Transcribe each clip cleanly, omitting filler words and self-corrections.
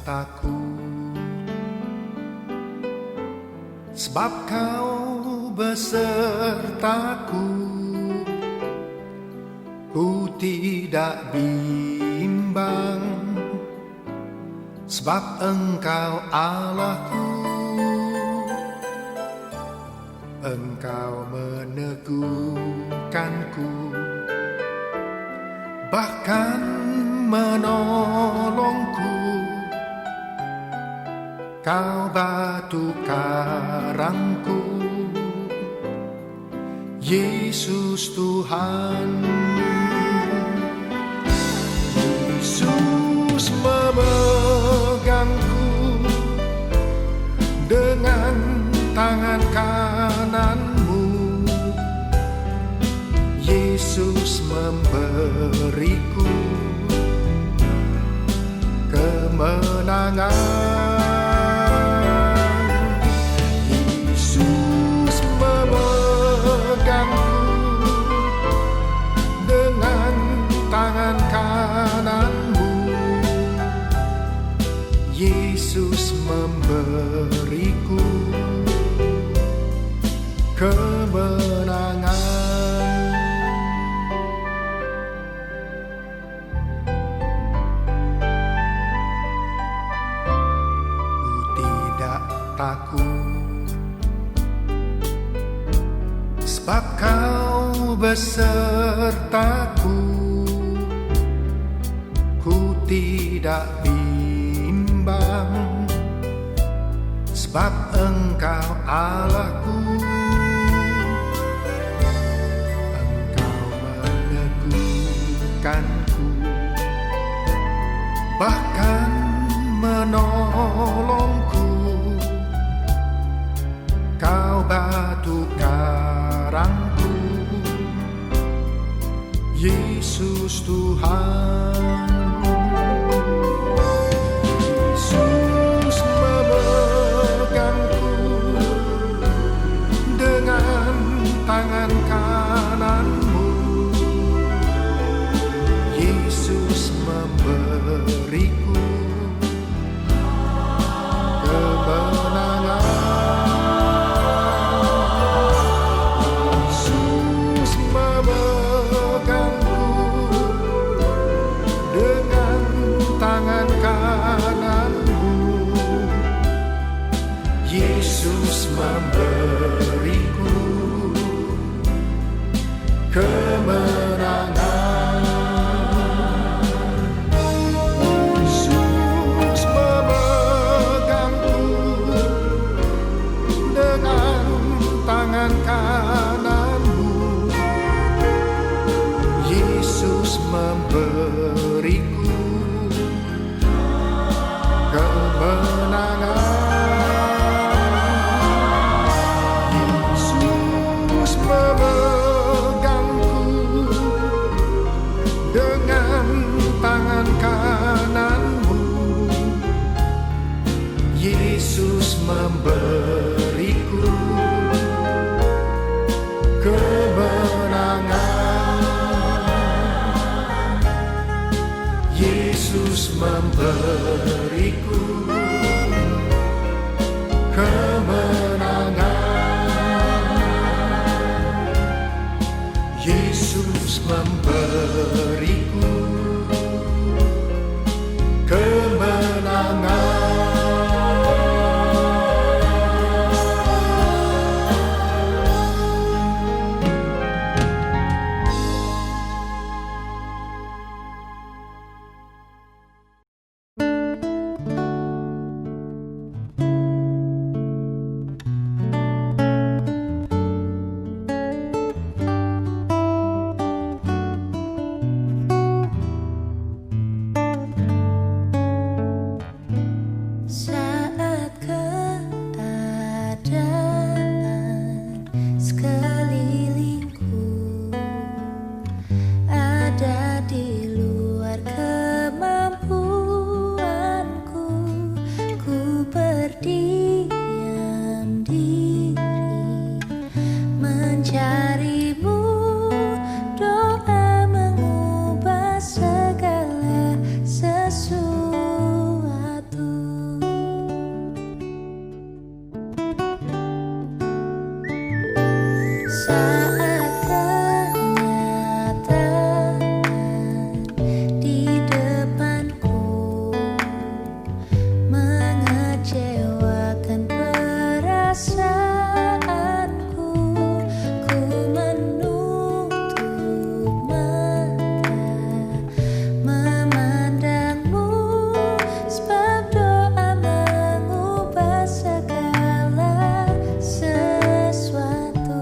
Takut, sebab kau besertaku. Ku tidak bimbang, sebab Engkau Allahku. Engkau meneguhkanku, bahkan menolongku. Kau batu karangku, Yesus Tuhan. Yesus memegangku dengan tangan kananmu. Yesus memberiku kemenangan. Yesus memberiku kemenangan. Ku tidak takut, sebab Kau besertaku. Ku tidak bimbang, sebab Engkau Allahku. Engkau meneguhkanku, bahkan menolongku. Kau batu karangku, Yesus Tuhan. Yesus memegangku dengan tangan kananmu. Yesus memberiku kemenangan. Yesus memegangku dengan tangan kananmu. Yesus memberiku kemenangan. Yesus memegangku dengan tangan kananmu. Yesus memberiku kemenangan. Yesus memegangku dengan tangan kananmu. Yesus memberiku kemenangan. Yesus memberiku kemenangan. Yesus memberiku kemenangan. Saat kenyataan di depanku mengecewakan perasaanku, ku menutup mata memandangmu, sebab doa mengubah segala sesuatu.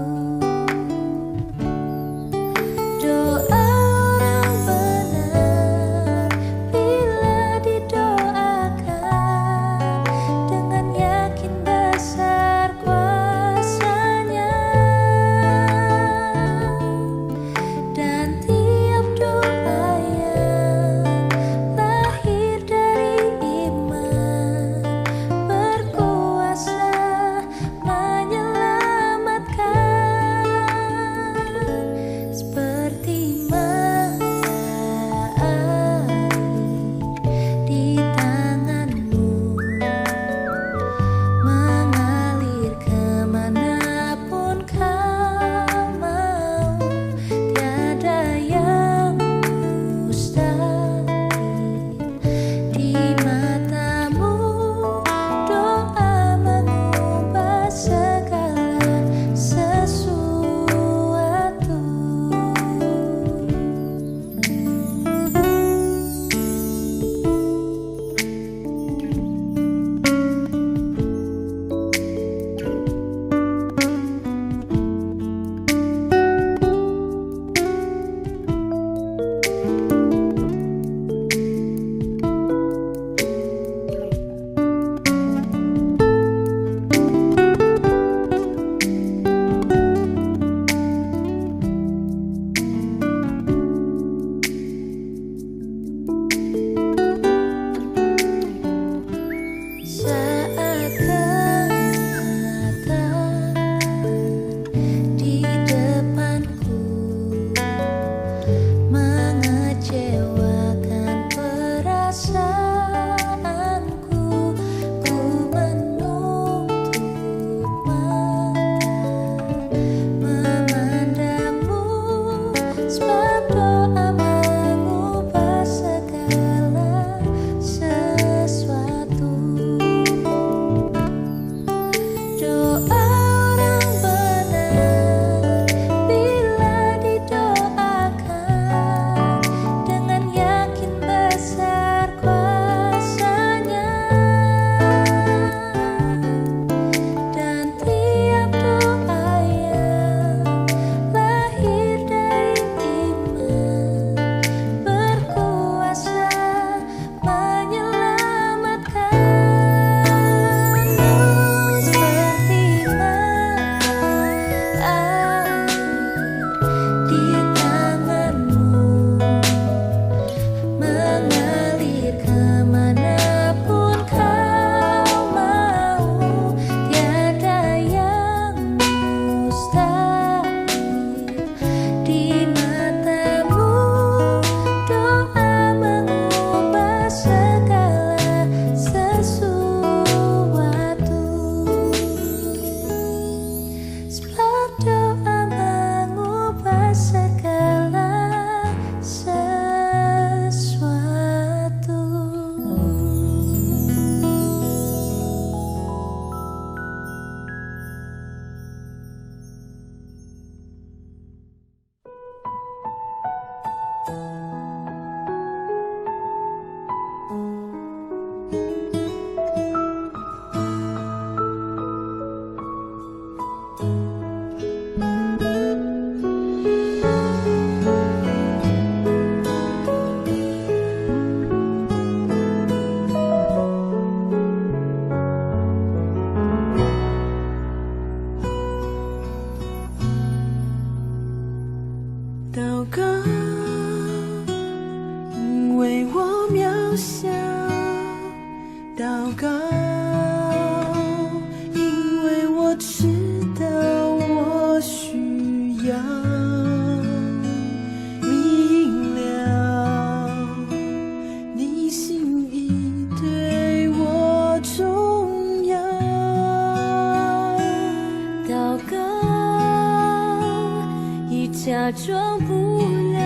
假装不了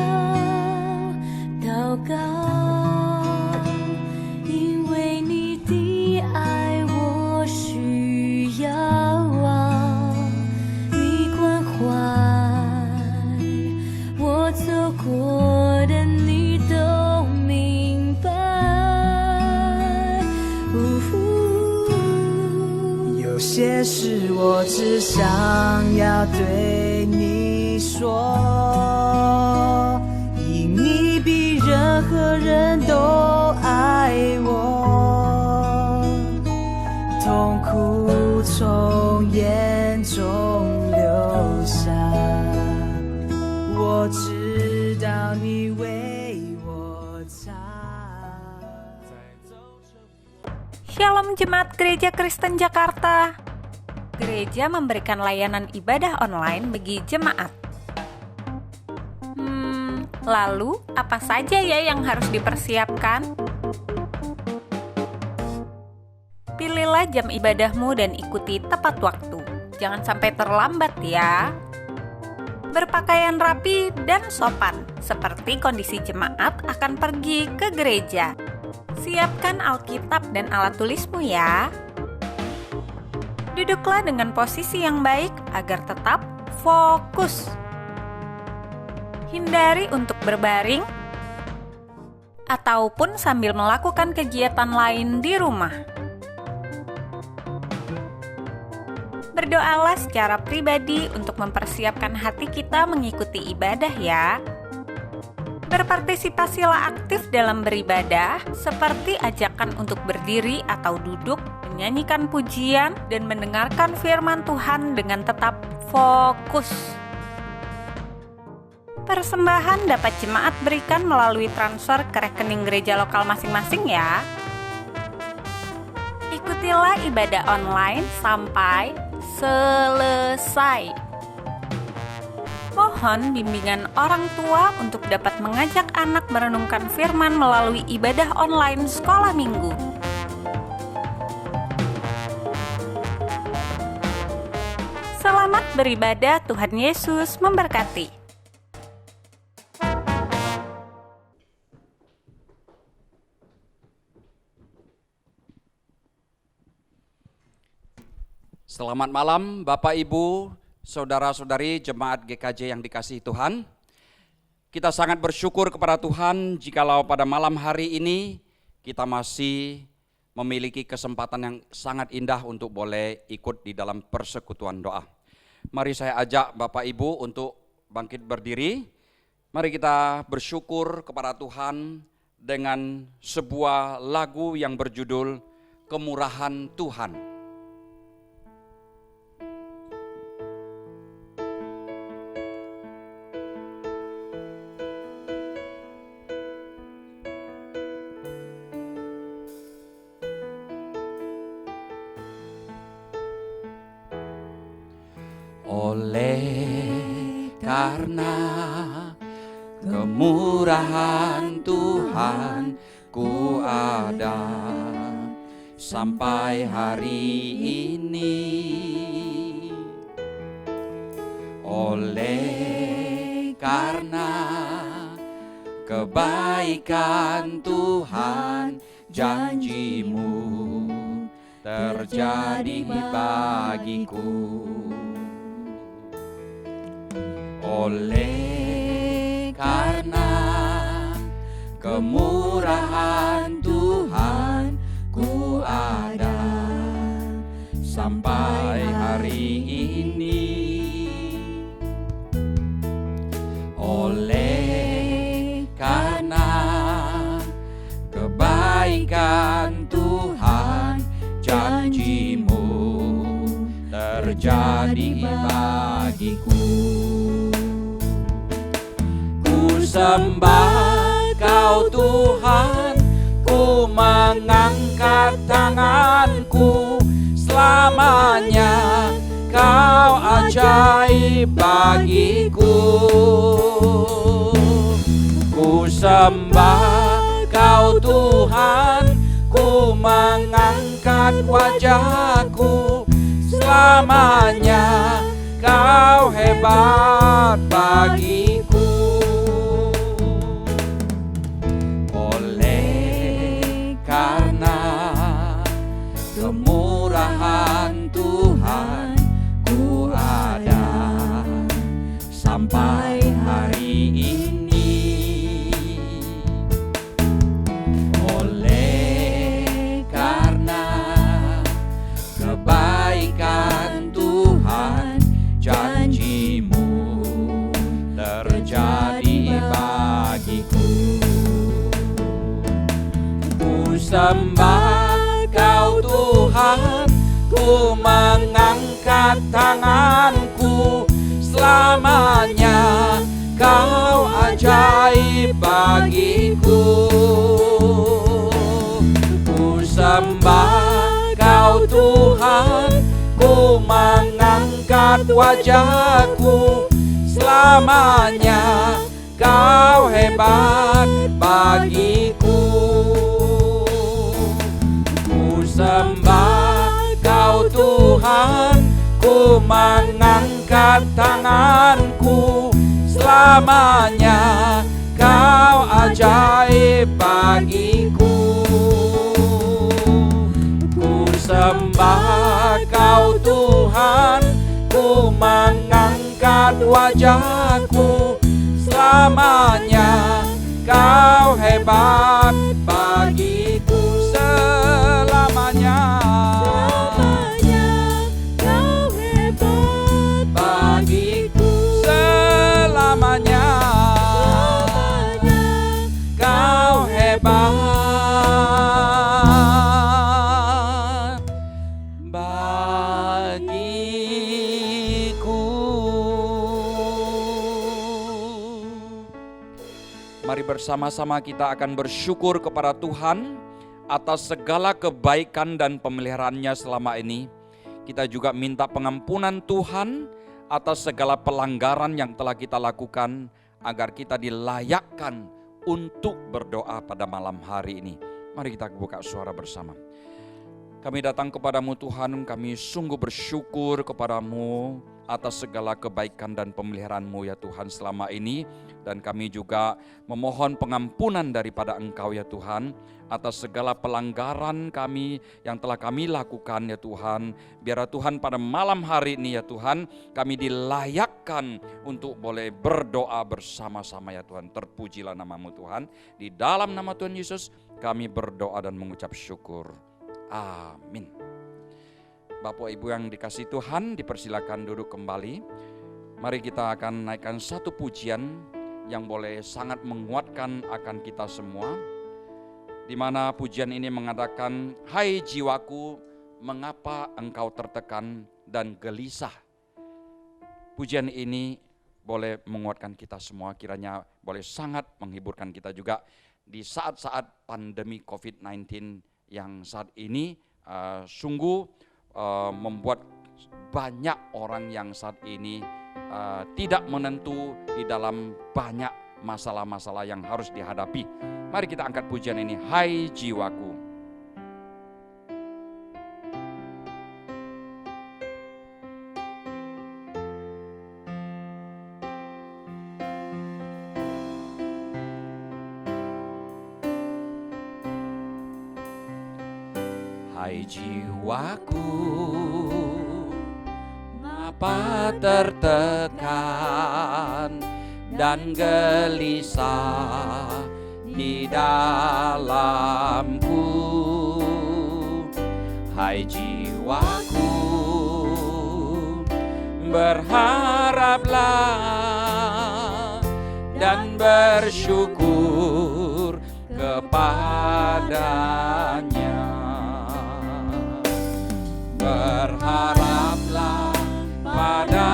祷告，因为你的爱我需要啊，你关怀我走过的你都明白。有些事我只想要对你说，因你比任何人都爱我，痛苦从眼中流下，我知道你为我擦。 Shalom Jemaat Gereja Kristen Jakarta. Gereja memberikan layanan ibadah online bagi jemaat. Lalu apa saja ya yang harus dipersiapkan? Pilihlah jam ibadahmu dan ikuti tepat waktu. Jangan sampai terlambat ya. Berpakaian rapi dan sopan, seperti kondisi jemaat akan pergi ke gereja. Siapkan Alkitab dan alat tulismu ya. Duduklah dengan posisi yang baik agar tetap fokus. Hindari untuk berbaring ataupun sambil melakukan kegiatan lain di rumah. Berdoalah secara pribadi untuk mempersiapkan hati kita mengikuti ibadah ya. Berpartisipasilah aktif dalam beribadah, seperti ajakan untuk berdiri atau duduk, menyanyikan pujian, dan mendengarkan firman Tuhan dengan tetap fokus. Persembahan dapat jemaat berikan melalui transfer ke rekening gereja lokal masing-masing ya. Ikutilah ibadah online sampai selesai. Mohon bimbingan orang tua untuk dapat mengajak anak merenungkan firman melalui ibadah online sekolah minggu. Selamat beribadah, Tuhan Yesus memberkati. Selamat malam Bapak Ibu, saudara-saudari jemaat GKJ yang dikasihi Tuhan. Kita sangat bersyukur kepada Tuhan jikalau pada malam hari ini kita masih memiliki kesempatan yang sangat indah untuk boleh ikut di dalam persekutuan doa. Mari saya ajak Bapak Ibu untuk bangkit berdiri. Mari kita bersyukur kepada Tuhan dengan sebuah lagu yang berjudul Kemurahan Tuhan. Oleh karena kemurahan Tuhan ku ada sampai hari ini. Oleh karena kebaikan Tuhan, janjimu terjadi bagiku. Oleh karena kemurahan Tuhan ku ada sampai hari ini. Oleh karena kebaikan Tuhan, janjimu terjadi bagiku. Sembah Kau Tuhan, ku mengangkat tanganku, selamanya Kau ajaib bagiku. Ku sembah Kau Tuhan, ku mengangkat wajahku, selamanya Kau hebat bagiku. bagiku. Oleh karena kemurahan Tuhan, ku ada sampai hari ini. Oleh karena kebaikan Tuhan, janjimu terjadi bagiku. Ku sembah Kau Tuhan, ku mengangkat tanganku, selamanya Kau ajaib bagiku. Ku sembah Kau Tuhan, ku mengangkat wajahku, selamanya Kau hebat bagiku. Ku sembah Kau Tuhan, ku mengangkat tanganku, selamanya Kau ajaib bagiku. Ku sembah Kau Tuhan, ku mengangkat wajahku, selamanya Kau hebat bagiku. Selamanya Kau hebat bagiku, selamanya Kau hebat bagiku. Mari bersama-sama kita akan bersyukur kepada Tuhan atas segala kebaikan dan pemeliharaannya selama ini. Kita juga minta pengampunan Tuhan atas segala pelanggaran yang telah kita lakukan, agar kita dilayakkan untuk berdoa pada malam hari ini. Mari kita buka suara bersama. Kami datang kepadamu Tuhan, kami sungguh bersyukur kepadamu atas segala kebaikan dan pemeliharaanmu ya Tuhan selama ini. Dan kami juga memohon pengampunan daripada Engkau ya Tuhan, atas segala pelanggaran kami yang telah kami lakukan ya Tuhan. Biar Tuhan pada malam hari ini ya Tuhan, kami dilayakkan untuk boleh berdoa bersama-sama ya Tuhan. Terpujilah namamu Tuhan. Di dalam nama Tuhan Yesus kami berdoa dan mengucap syukur. Amin. Bapak Ibu yang dikasihi Tuhan, dipersilakan duduk kembali. Mari kita akan naikkan satu pujian yang boleh sangat menguatkan akan kita semua, di mana pujian ini mengatakan, hai jiwaku, mengapa engkau tertekan dan gelisah. Pujian ini boleh menguatkan kita semua, kiranya boleh sangat menghiburkan kita juga di saat-saat pandemi COVID-19 yang saat ini sungguh membuat banyak orang yang saat ini tidak menentu di dalam banyak masalah-masalah yang harus dihadapi. Mari kita angkat pujian ini, hai jiwaku. Hai jiwaku, mengapa tertekan dan gelisah di dalamku. Hai jiwaku, berharaplah dan bersyukur kepadanya. Berharaplah pada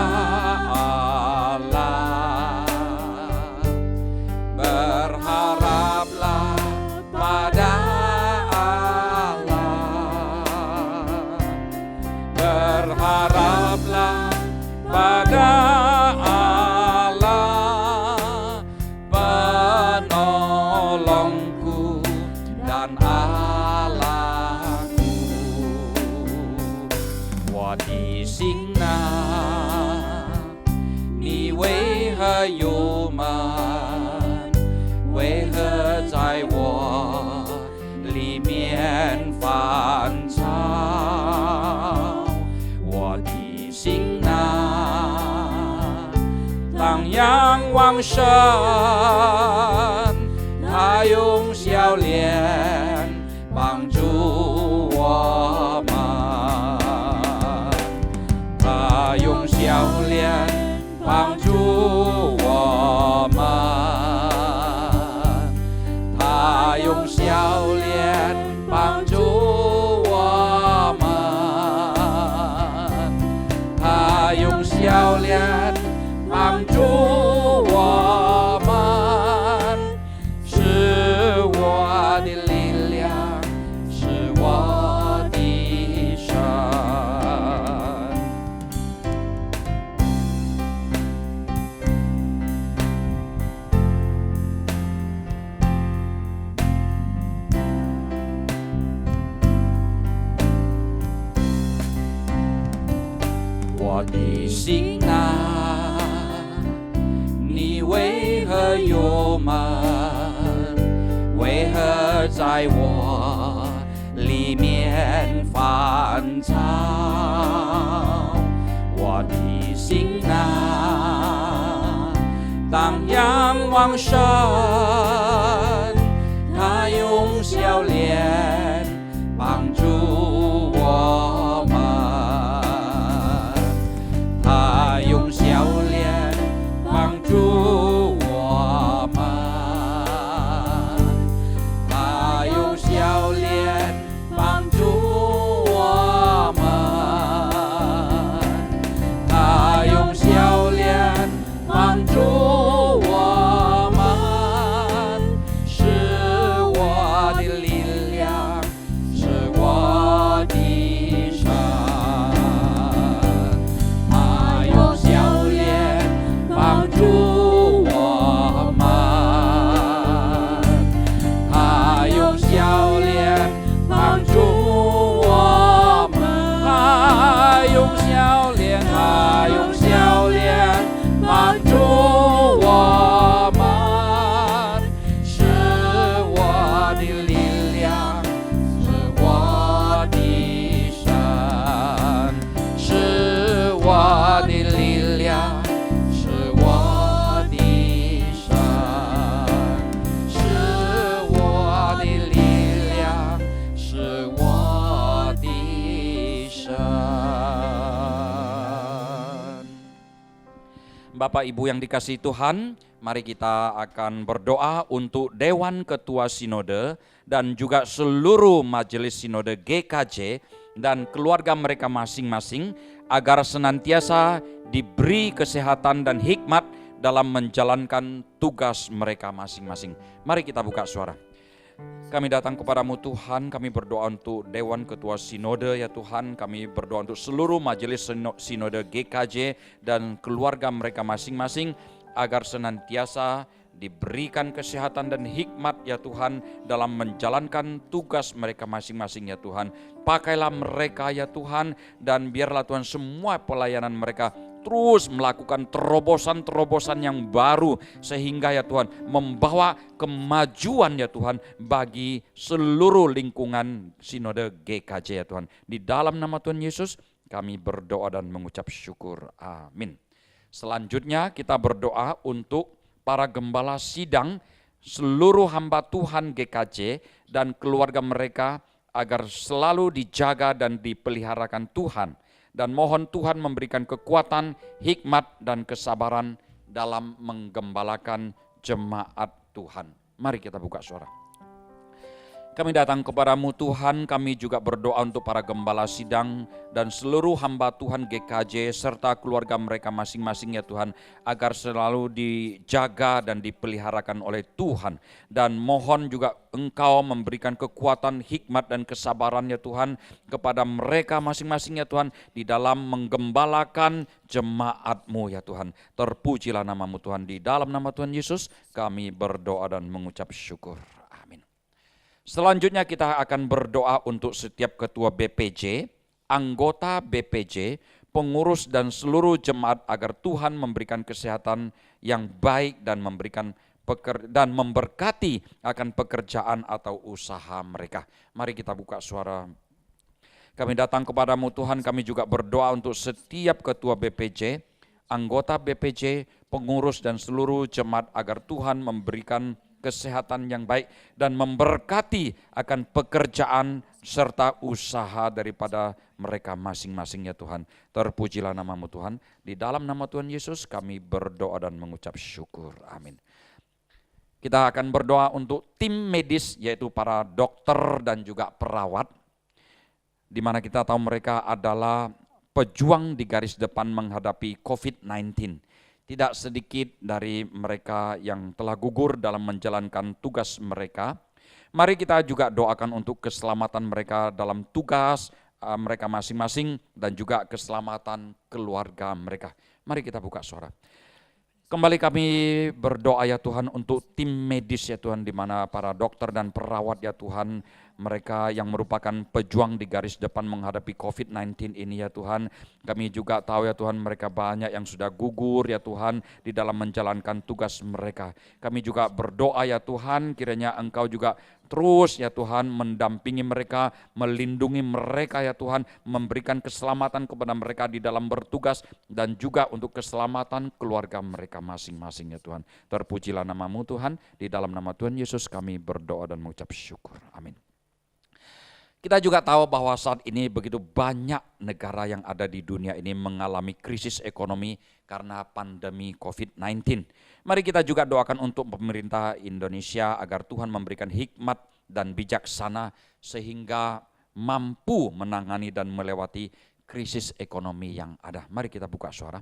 Allah, berharaplah pada Allah, berharaplah pada Allah, penolongku dan Allahku. 为何忧闷？为何在我里面烦躁？我的心啊，当仰望神，他用笑脸帮助我们，他用笑脸帮助我们，他用笑脸帮助我们，他用笑脸帮助我们，是我的力量，是我的神。我的心啊，你为何忧闷？为何在我里面烦躁？我的心啊，当仰望神，他用笑脸帮助我们，他用笑脸帮助我们，他用笑脸帮助我们，他用笑脸帮助我们，是我的力量，是我的神。他用笑脸帮助我们，他用笑脸帮助我们，他用笑脸，他用笑脸帮助我们，是我的力量，是我的神，是我的力量，是我的神，是我的力量，是我的神。Bapak Ibu yang dikasihi Tuhan, mari kita akan berdoa untuk Dewan Ketua Sinode dan juga seluruh Majelis Sinode GKJ dan keluarga mereka masing-masing agar senantiasa diberi kesehatan dan hikmat dalam menjalankan tugas mereka masing-masing. Mari kita buka suara. Kami datang kepadamu Tuhan, kami berdoa untuk Dewan Ketua Sinode ya Tuhan, kami berdoa untuk seluruh Majelis Sinode GKJ dan keluarga mereka masing-masing agar senantiasa diberikan kesehatan dan hikmat ya Tuhan dalam menjalankan tugas mereka masing-masing ya Tuhan. Pakailah mereka ya Tuhan dan biarlah Tuhan semua pelayanan mereka terus melakukan terobosan-terobosan yang baru sehingga ya Tuhan membawa kemajuan ya Tuhan bagi seluruh lingkungan Sinode GKJ ya Tuhan. Di dalam nama Tuhan Yesus kami berdoa dan mengucap syukur. Amin. Selanjutnya kita berdoa untuk para gembala sidang, seluruh hamba Tuhan GKJ dan keluarga mereka agar selalu dijaga dan dipeliharakan Tuhan. Dan mohon Tuhan memberikan kekuatan, hikmat, dan kesabaran dalam menggembalakan jemaat Tuhan. Mari kita buka suara. Kami datang kepadamu Tuhan, kami juga berdoa untuk para gembala sidang dan seluruh hamba Tuhan GKJ serta keluarga mereka masing-masing ya Tuhan, agar selalu dijaga dan dipeliharakan oleh Tuhan. Dan mohon juga Engkau memberikan kekuatan, hikmat dan kesabaran ya Tuhan kepada mereka masing-masing ya Tuhan di dalam menggembalakan jemaat-Mu ya Tuhan. Terpujilah nama-Mu Tuhan, di dalam nama Tuhan Yesus kami berdoa dan mengucap syukur. Selanjutnya kita akan berdoa untuk setiap ketua BPJ, anggota BPJ, pengurus dan seluruh jemaat agar Tuhan memberikan kesehatan yang baik dan memberkati akan pekerjaan atau usaha mereka. Mari kita buka suara. Kami datang kepadamu Tuhan, kami juga berdoa untuk setiap ketua BPJ, anggota BPJ, pengurus dan seluruh jemaat agar Tuhan memberikan kesehatan yang baik dan memberkati akan pekerjaan serta usaha daripada mereka masing-masing ya Tuhan. Terpujilah namamu Tuhan, di dalam nama Tuhan Yesus kami berdoa dan mengucap syukur, amin. Kita akan berdoa untuk tim medis yaitu para dokter dan juga perawat, di mana kita tahu mereka adalah pejuang di garis depan menghadapi COVID-19. Tidak sedikit dari mereka yang telah gugur dalam menjalankan tugas mereka. Mari kita juga doakan untuk keselamatan mereka dalam tugas mereka masing-masing dan juga keselamatan keluarga mereka. Mari kita buka suara. Kembali kami berdoa ya Tuhan untuk tim medis ya Tuhan, di mana para dokter dan perawat ya Tuhan, mereka yang merupakan pejuang di garis depan menghadapi COVID-19 ini ya Tuhan. Kami juga tahu ya Tuhan, mereka banyak yang sudah gugur ya Tuhan di dalam menjalankan tugas mereka. Kami juga berdoa ya Tuhan, kiranya Engkau juga terus ya Tuhan mendampingi mereka, melindungi mereka ya Tuhan, memberikan keselamatan kepada mereka di dalam bertugas dan juga untuk keselamatan keluarga mereka masing-masing ya Tuhan. Terpujilah namamu Tuhan, di dalam nama Tuhan Yesus kami berdoa dan mengucap syukur. Amin. Kita juga tahu bahwa saat ini begitu banyak negara yang ada di dunia ini mengalami krisis ekonomi karena pandemi COVID-19. Mari kita juga doakan untuk pemerintah Indonesia agar Tuhan memberikan hikmat dan bijaksana sehingga mampu menangani dan melewati krisis ekonomi yang ada. Mari kita buka suara.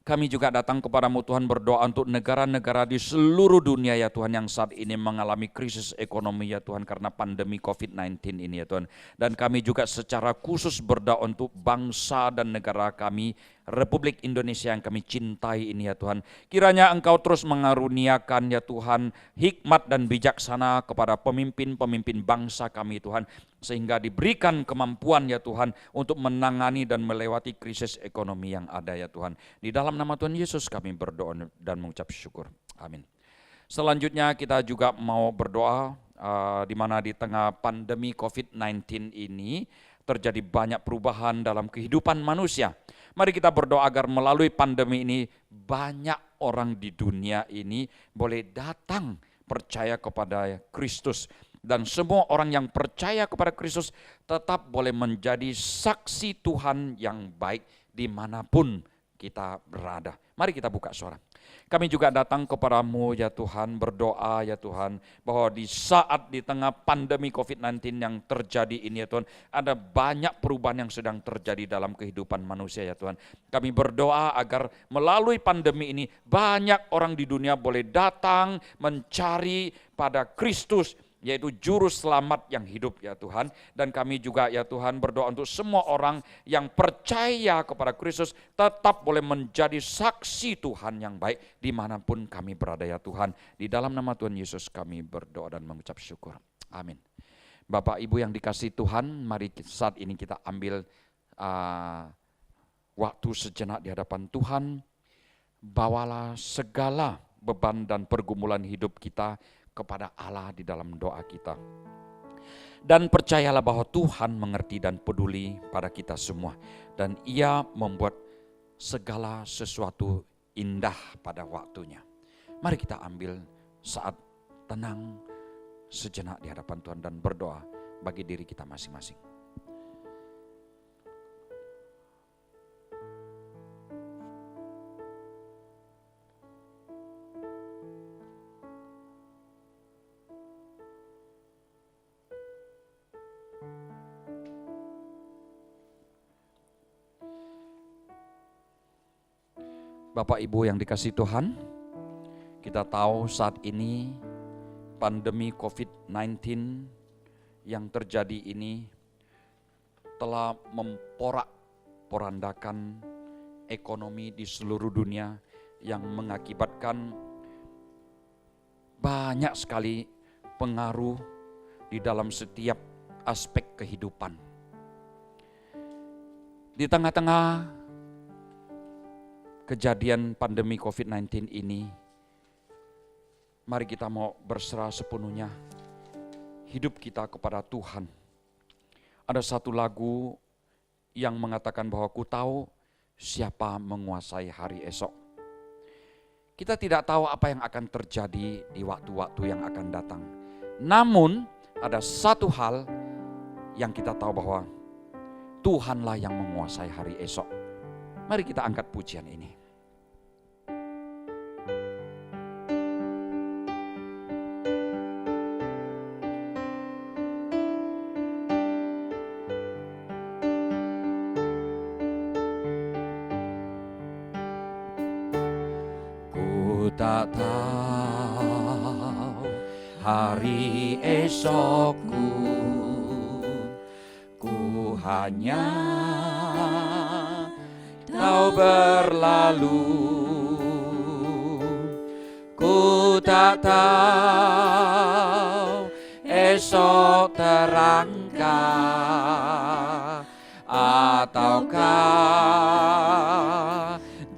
Kami juga datang kepadamu Tuhan berdoa untuk negara-negara di seluruh dunia ya Tuhan yang saat ini mengalami krisis ekonomi ya Tuhan karena pandemi COVID-19 ini ya Tuhan. Dan kami juga secara khusus berdoa untuk bangsa dan negara kami, Republik Indonesia yang kami cintai ini ya Tuhan. Kiranya Engkau terus mengaruniakan ya Tuhan hikmat dan bijaksana kepada pemimpin-pemimpin bangsa kami Tuhan. Sehingga diberikan kemampuan ya Tuhan untuk menangani dan melewati krisis ekonomi yang ada ya Tuhan. Di dalam nama Tuhan Yesus kami berdoa dan mengucap syukur. Amin. Selanjutnya kita juga mau berdoa di mana di tengah pandemi COVID-19 ini terjadi banyak perubahan dalam kehidupan manusia. Mari kita berdoa agar melalui pandemi ini banyak orang di dunia ini boleh datang percaya kepada Kristus. Dan semua orang yang percaya kepada Kristus tetap boleh menjadi saksi Tuhan yang baik dimanapun kita berada. Mari kita buka suara. Kami juga datang kepadamu ya Tuhan, berdoa ya Tuhan, bahwa di saat di tengah pandemi COVID-19 yang terjadi ini ya Tuhan, ada banyak perubahan yang sedang terjadi dalam kehidupan manusia ya Tuhan. Kami berdoa agar melalui pandemi ini banyak orang di dunia boleh datang mencari pada Kristus, yaitu juru selamat yang hidup ya Tuhan. Dan kami juga ya Tuhan berdoa untuk semua orang yang percaya kepada Kristus tetap boleh menjadi saksi Tuhan yang baik dimanapun kami berada ya Tuhan. Di dalam nama Tuhan Yesus kami berdoa dan mengucap syukur. Amin. Bapak Ibu yang dikasihi Tuhan, mari saat ini kita ambil waktu sejenak di hadapan Tuhan. Bawalah segala beban dan pergumulan hidup kita kepada Allah di dalam doa kita. Dan percayalah bahwa Tuhan mengerti dan peduli pada kita semua. Dan Ia membuat segala sesuatu indah pada waktunya. Mari kita ambil saat tenang sejenak di hadapan Tuhan dan berdoa bagi diri kita masing-masing. Bapak Ibu yang dikasihi Tuhan, kita tahu saat ini pandemi COVID-19 yang terjadi ini telah memporak-porandakan ekonomi di seluruh dunia yang mengakibatkan banyak sekali pengaruh di dalam setiap aspek kehidupan. Di tengah-tengah kejadian pandemi COVID-19 ini, mari kita mau berserah sepenuhnya hidup kita kepada Tuhan. Ada satu lagu yang mengatakan bahwa ku tahu siapa menguasai hari esok. Kita tidak tahu apa yang akan terjadi di waktu-waktu yang akan datang. Namun ada satu hal yang kita tahu bahwa Tuhanlah yang menguasai hari esok. Mari kita angkat pujian ini. Ku tak tahu hari esokku, ku hanya tahu berlalu. Ku tak tahu esok terangkah ataukah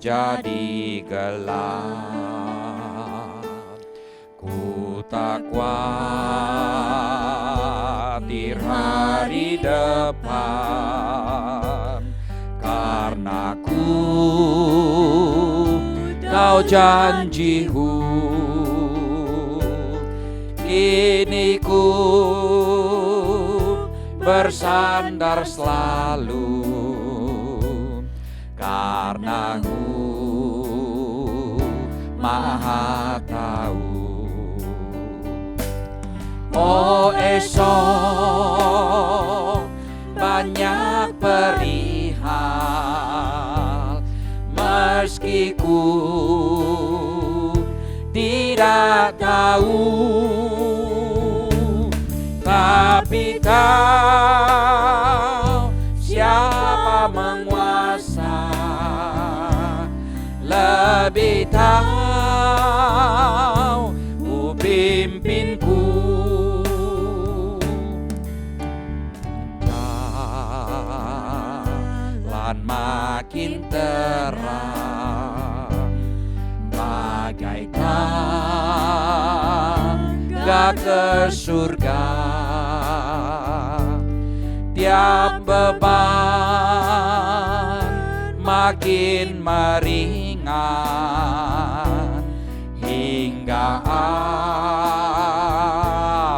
jadi gelap. Ku tak khawatir hari depan, karena ku tahu janji-Mu. Kini ku bersandar selalu, karena Ku Maha tahu. Oh esok banyak perihal, meski ku tidak tahu, tapi tahu siapa menguasa, lebih tahu Ku pimpinku. Jalan makin terang, bagai tangga ke surga. Tiap beban makin meringan, hingga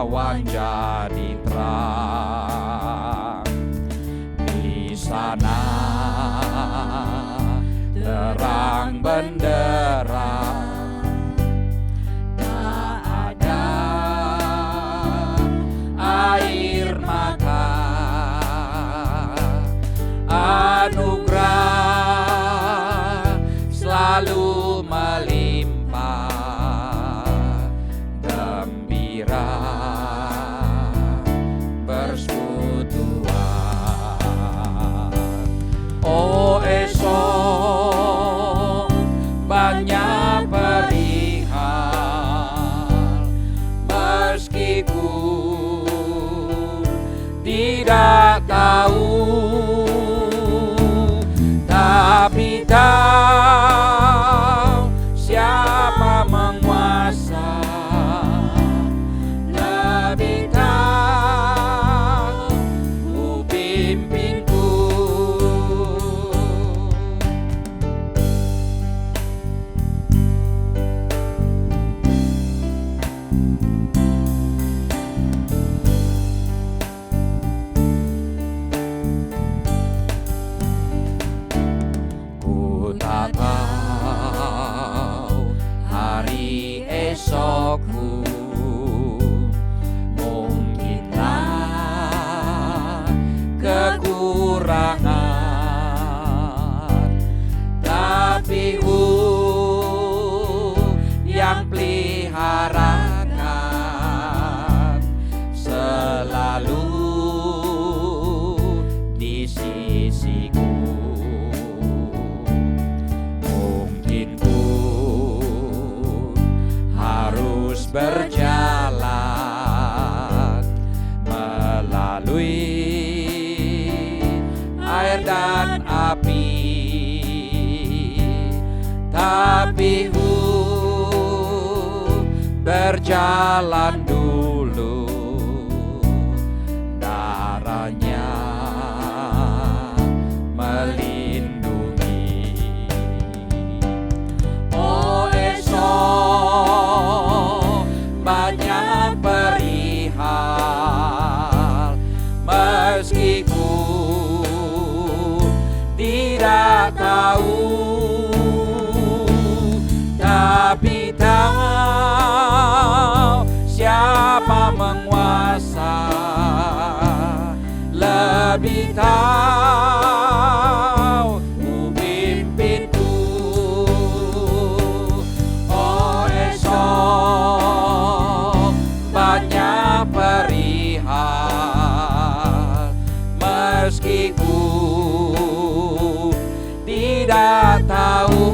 awan jadi terang. Di sana terang benderang, tak ada air mata. Anugerah selalu melimpah, gembira persekutuan. Oh esok banyak perihal, meski ku tidak tahu, tapi tahu siapa menguasa, lebih tahu Ku pimpinku. Ku tak tahu hari esokku, mungkinlah kekurangan, tapi yang peliharakan selalu di sisiku. Mungkin ku harus berjalan melalui air dan api, jalan dulu, darahnya melindungi. Oh esok banyak perihal, meskipun tidak tahu, tapi tahu siapa menguasa, lebih tahu pimpinku. Oh esok banyak perihal, meskipun tidak tahu,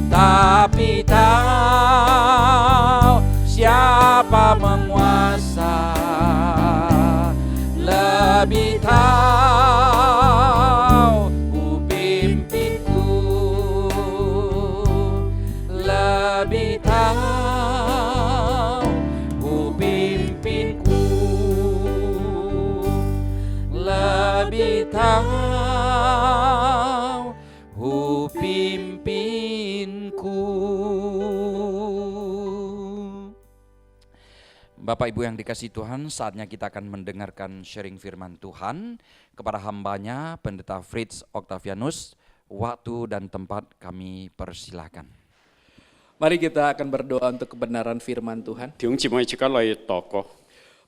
tapi tahu siapa menguasa, lebih tahu pimpinku, lebih tahu pimpinku, lebih tahu pimpinku. Bapak Ibu yang dikasihi Tuhan, saatnya kita akan mendengarkan sharing firman Tuhan. Kepada hambanya, Pendeta Fritz Octavianus, waktu dan tempat kami persilahkan. Mari kita akan berdoa untuk kebenaran firman Tuhan. 弟兄姊妹，即刻嚟禱告。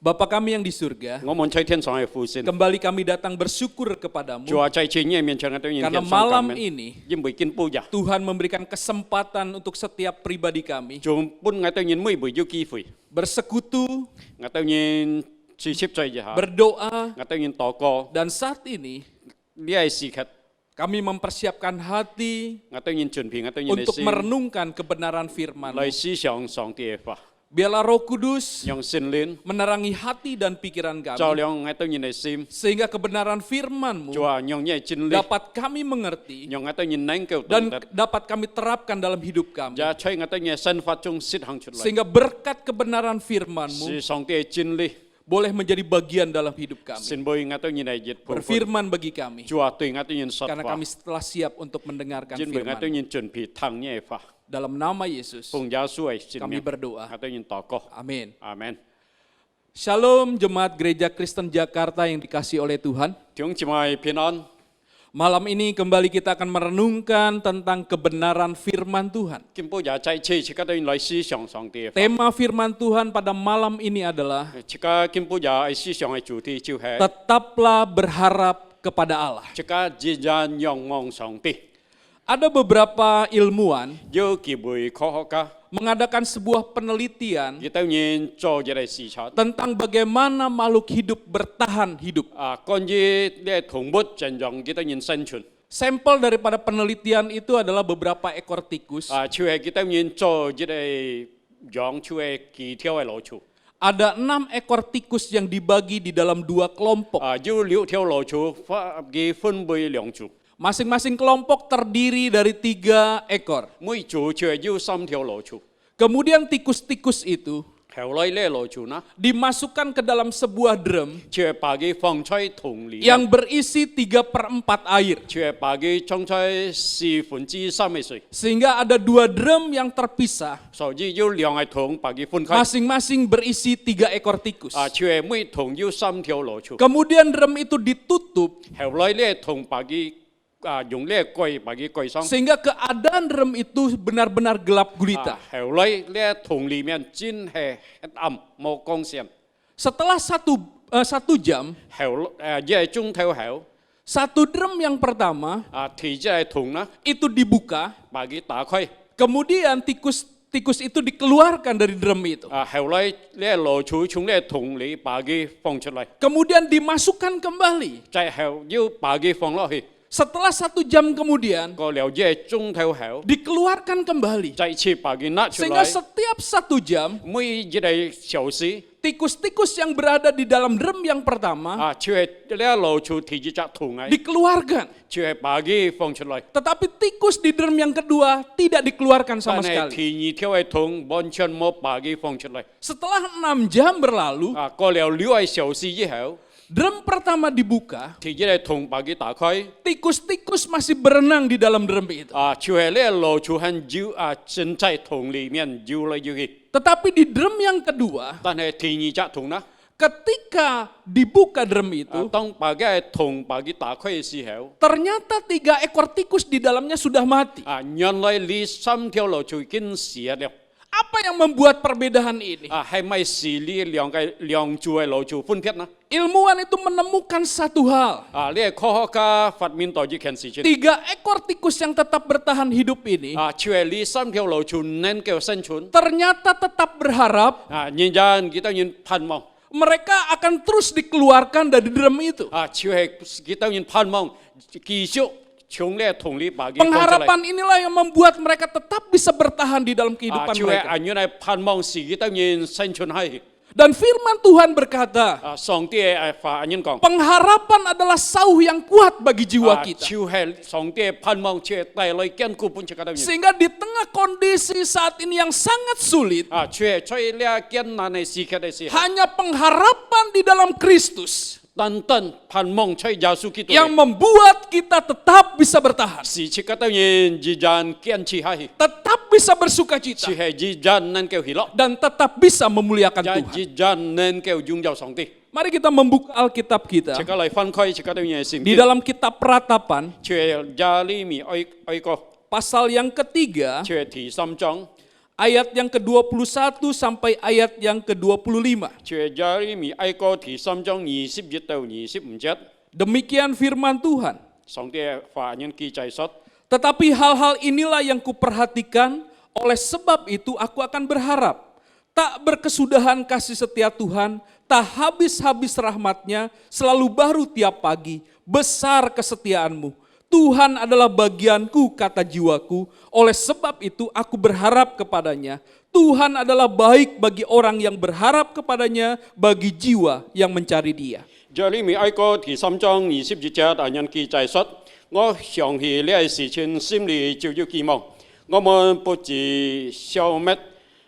Bapa kami yang di surga, 我們在天上嘅父先， kembali kami datang bersyukur kepadamu 主啊，在前嘅面前我都應 karena 獻上 malam 感恩， ini 因為見報呀， Tuhan memberikan kesempatan untuk setiap pribadi kami 仲本我都應每每要機會， bersekutu, 我都應自攝在一下， berdoa, 我都應禱告， dan saat ini 呢係時刻， kami mempersiapkan hati 我都應準備，我都應嚟 untuk 先 merenungkan kebenaran firman. 嚟思想上帝嘅話， Biarlah Roh Kudus 讓聖靈 menerangi hati dan pikiran 照 kami 亮我都應嚟心， sehingga kebenaran firman-Mu 主啊，讓呢係真理， dapat kami mengerti 讓我都應能夠懂 dan 得， dapat kami terapkan dalam hidup kami. 就在我都應生活中實行出來， Sehingga berkat kebenaran firman-Mu 是上帝嘅真理， boleh menjadi bagian dalam hidup kami. 聖杯我都應嚟熱報， Berfirman bagi kami, 主啊，對我都應實 karena 話 kami。 telah siap untuk mendengarkan 因為我都 firman. 要準備聽呢個話， Dalam nama Yesus, 奉耶穌為聖 kami 名， berdoa. 我都要禱告， Amin. 阿門。 Shalom Jemaat Gereja Kristen Jakarta yang dikasihi oleh Tuhan. 弟兄姊妹平安， Malam ini kembali kita akan merenungkan tentang kebenaran firman Tuhan. 今寶也再次即刻都要來思想上帝嘅話， Tema firman Tuhan pada malam ini adalah 即刻今寶也思想嘅主題就係 tetaplah berharap kepada Allah. 即刻自然仰望上帝。 Ada beberapa ilmuwan 有機會科學家 mengadakan sebuah penelitian 亦都要做一個視察， tentang bagaimana makhluk hidup bertahan hidup. 關於呢個動物盡量亦都要生存， Sampel daripada penelitian itu adalah beberapa ekor tikus. 就係亦都要做一個養出嘅幾條嘅老鼠， Ada 6 ekor tikus yang dibagi di dalam 2 kelompok. 有6條老鼠分為兩組。 Masing-masing kelompok terdiri dari 3 ekor. 每組就係有3條老鼠， Kemudian tikus-tikus itu 後來呢老鼠呢， dimasukkan ke dalam sebuah drum 就係把佢放在桶裏， yang berisi 3/4 air. 就係把佢裝在3/4嘅水， Sehingga ada 2 drum yang terpisah. 所以有2個桶把佢分開， Masing-masing berisi 3 ekor tikus. 就係每桶有3條老鼠， Kemudian drum itu ditutup 後來呢桶把佢用呢個蓋把佢蓋上， sehingga keadaan drum itu benar-benar gelap gulita. 後來呢桶裡面真係黑暗冇光線， Setelah 1 jam, 一個鐘頭後， 1 drum yang pertama 提這個桶呢， itu dibuka, 把佢打開， kemudian tikus itu dikeluarkan dari drum itu. 後來呢個老鼠從呢個桶裡把佢放出來， Kemudian dimasukkan kembali 再後要把佢放落去。Setelah 1 jam kemudian, 過了1個鐘頭後， dikeluarkan kembali. 再次把佢拿出 Sehingga 來， setiap 1 jam, 每一個小時 tikus-tikus yang berada di dalam drum yang pertama 就係呢一路就提住隻圖藝， dikeluarkan. 就係把佢放出來。 Tetapi tikus di drum yang kedua tidak dikeluarkan 但 sama 係 sekali. 第二條嘅桶完全冇把佢放出來。 Setelah 6 jam berlalu, 過了2個小時之後， drum pertama dibuka, 第一個桶把佢打開， tikus-tikus masih berenang di dalam drum itu. 就係呢一路就喺繞正在桶裡面繞來繞去。 Tetapi di drum yang kedua, 但係第二隻桶呢， ketika dibuka drum itu, 當把嘅桶把佢打開嘅時候， ternyata 3 ekor tikus di dalamnya sudah mati. 原來呢3條路就已經死了。 Apa yang membuat perbedaan ini? 係咪是呢兩組嘅路就分別呢？ Ilmuwan itu menemukan satu hal. 呢個科學家發明到一件事情， 3 ekor tikus yang tetap bertahan hidup ini 就係呢3條路就能夠生存。 ternyata tetap berharap 人人佢都要盼望， mereka akan terus dikeluarkan dari drum itu. 就係佢都要盼望繼續從呢個桶裡把佢放出來。 Pengharapan inilah yang membuat mereka tetap bisa bertahan di dalam kehidupan 就係 mereka. 原來盼望是佢都要生存喺。 Dan firman Tuhan berkata, 上帝發人講， pengharapan adalah sauh yang kuat bagi jiwa kita. 就係上帝盼望，就係帶來堅固本質嘅人。 Sehingga di tengah kondisi saat ini yang sangat sulit, 就係在呢個艱難嘅時刻嘅時候， hanya pengharapan di dalam Kristus 單單盼望在耶穌基督 yang membuat kita tetap bisa bertahan, 是切嘅當然依然堅持下去， tetap bisa bersuka 就 cita, 係依然能夠喜樂， dan tetap bisa memuliakan 也 Tuhan. 依然能夠擁有上帝。 Mari kita membuka Alkitab kita 切嘅嚟翻開，切嘅當然聖 di 經， dalam kitab Peratapan 就係耶利米哀歌， pasal yang ketiga 就係第3章， ayat yang ke-21 sampai ayat yang ke-25. 就係耶利米哀歌第3章21到25節， Demikian firman Tuhan. 上帝發人記載說。 Tetapi hal-hal inilah yang kuperhatikan, oleh sebab itu aku akan berharap. Tak berkesudahan kasih setia Tuhan, tak habis-habis rahmatnya, selalu baru tiap pagi, besar kesetiaanmu. Tuhan adalah bagianku, kata jiwaku, oleh sebab itu aku berharap kepadanya. Tuhan adalah baik bagi orang yang berharap kepadanya, bagi jiwa yang mencari Dia. 耶利米哀歌第3章22節，大人記載說：我想起呢個事情，心裏就有希望。我們不致消滅，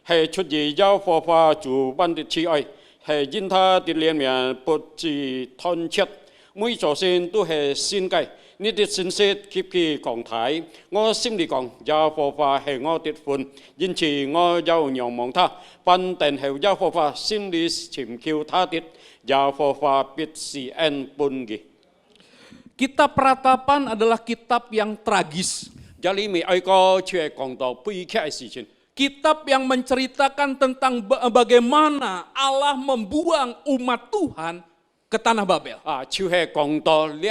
係出於耶和華主辦的慈愛，係因他的憐憫不致斷絕。每座山都係新界，你的信息極其廣大。我心裏講，耶和華係我的份，因此我有仰望他。凡等候耶和華，心裏尋求他的。 耶和華必施恩本嘅。 Kitab Peratapan adalah kitab yang tragis. 耶利米哀歌卻講到悲劇嘅事情。 Kitab yang menceritakan tentang bagaimana Allah membuang umat Tuhan ke tanah Babel. 就係講到呢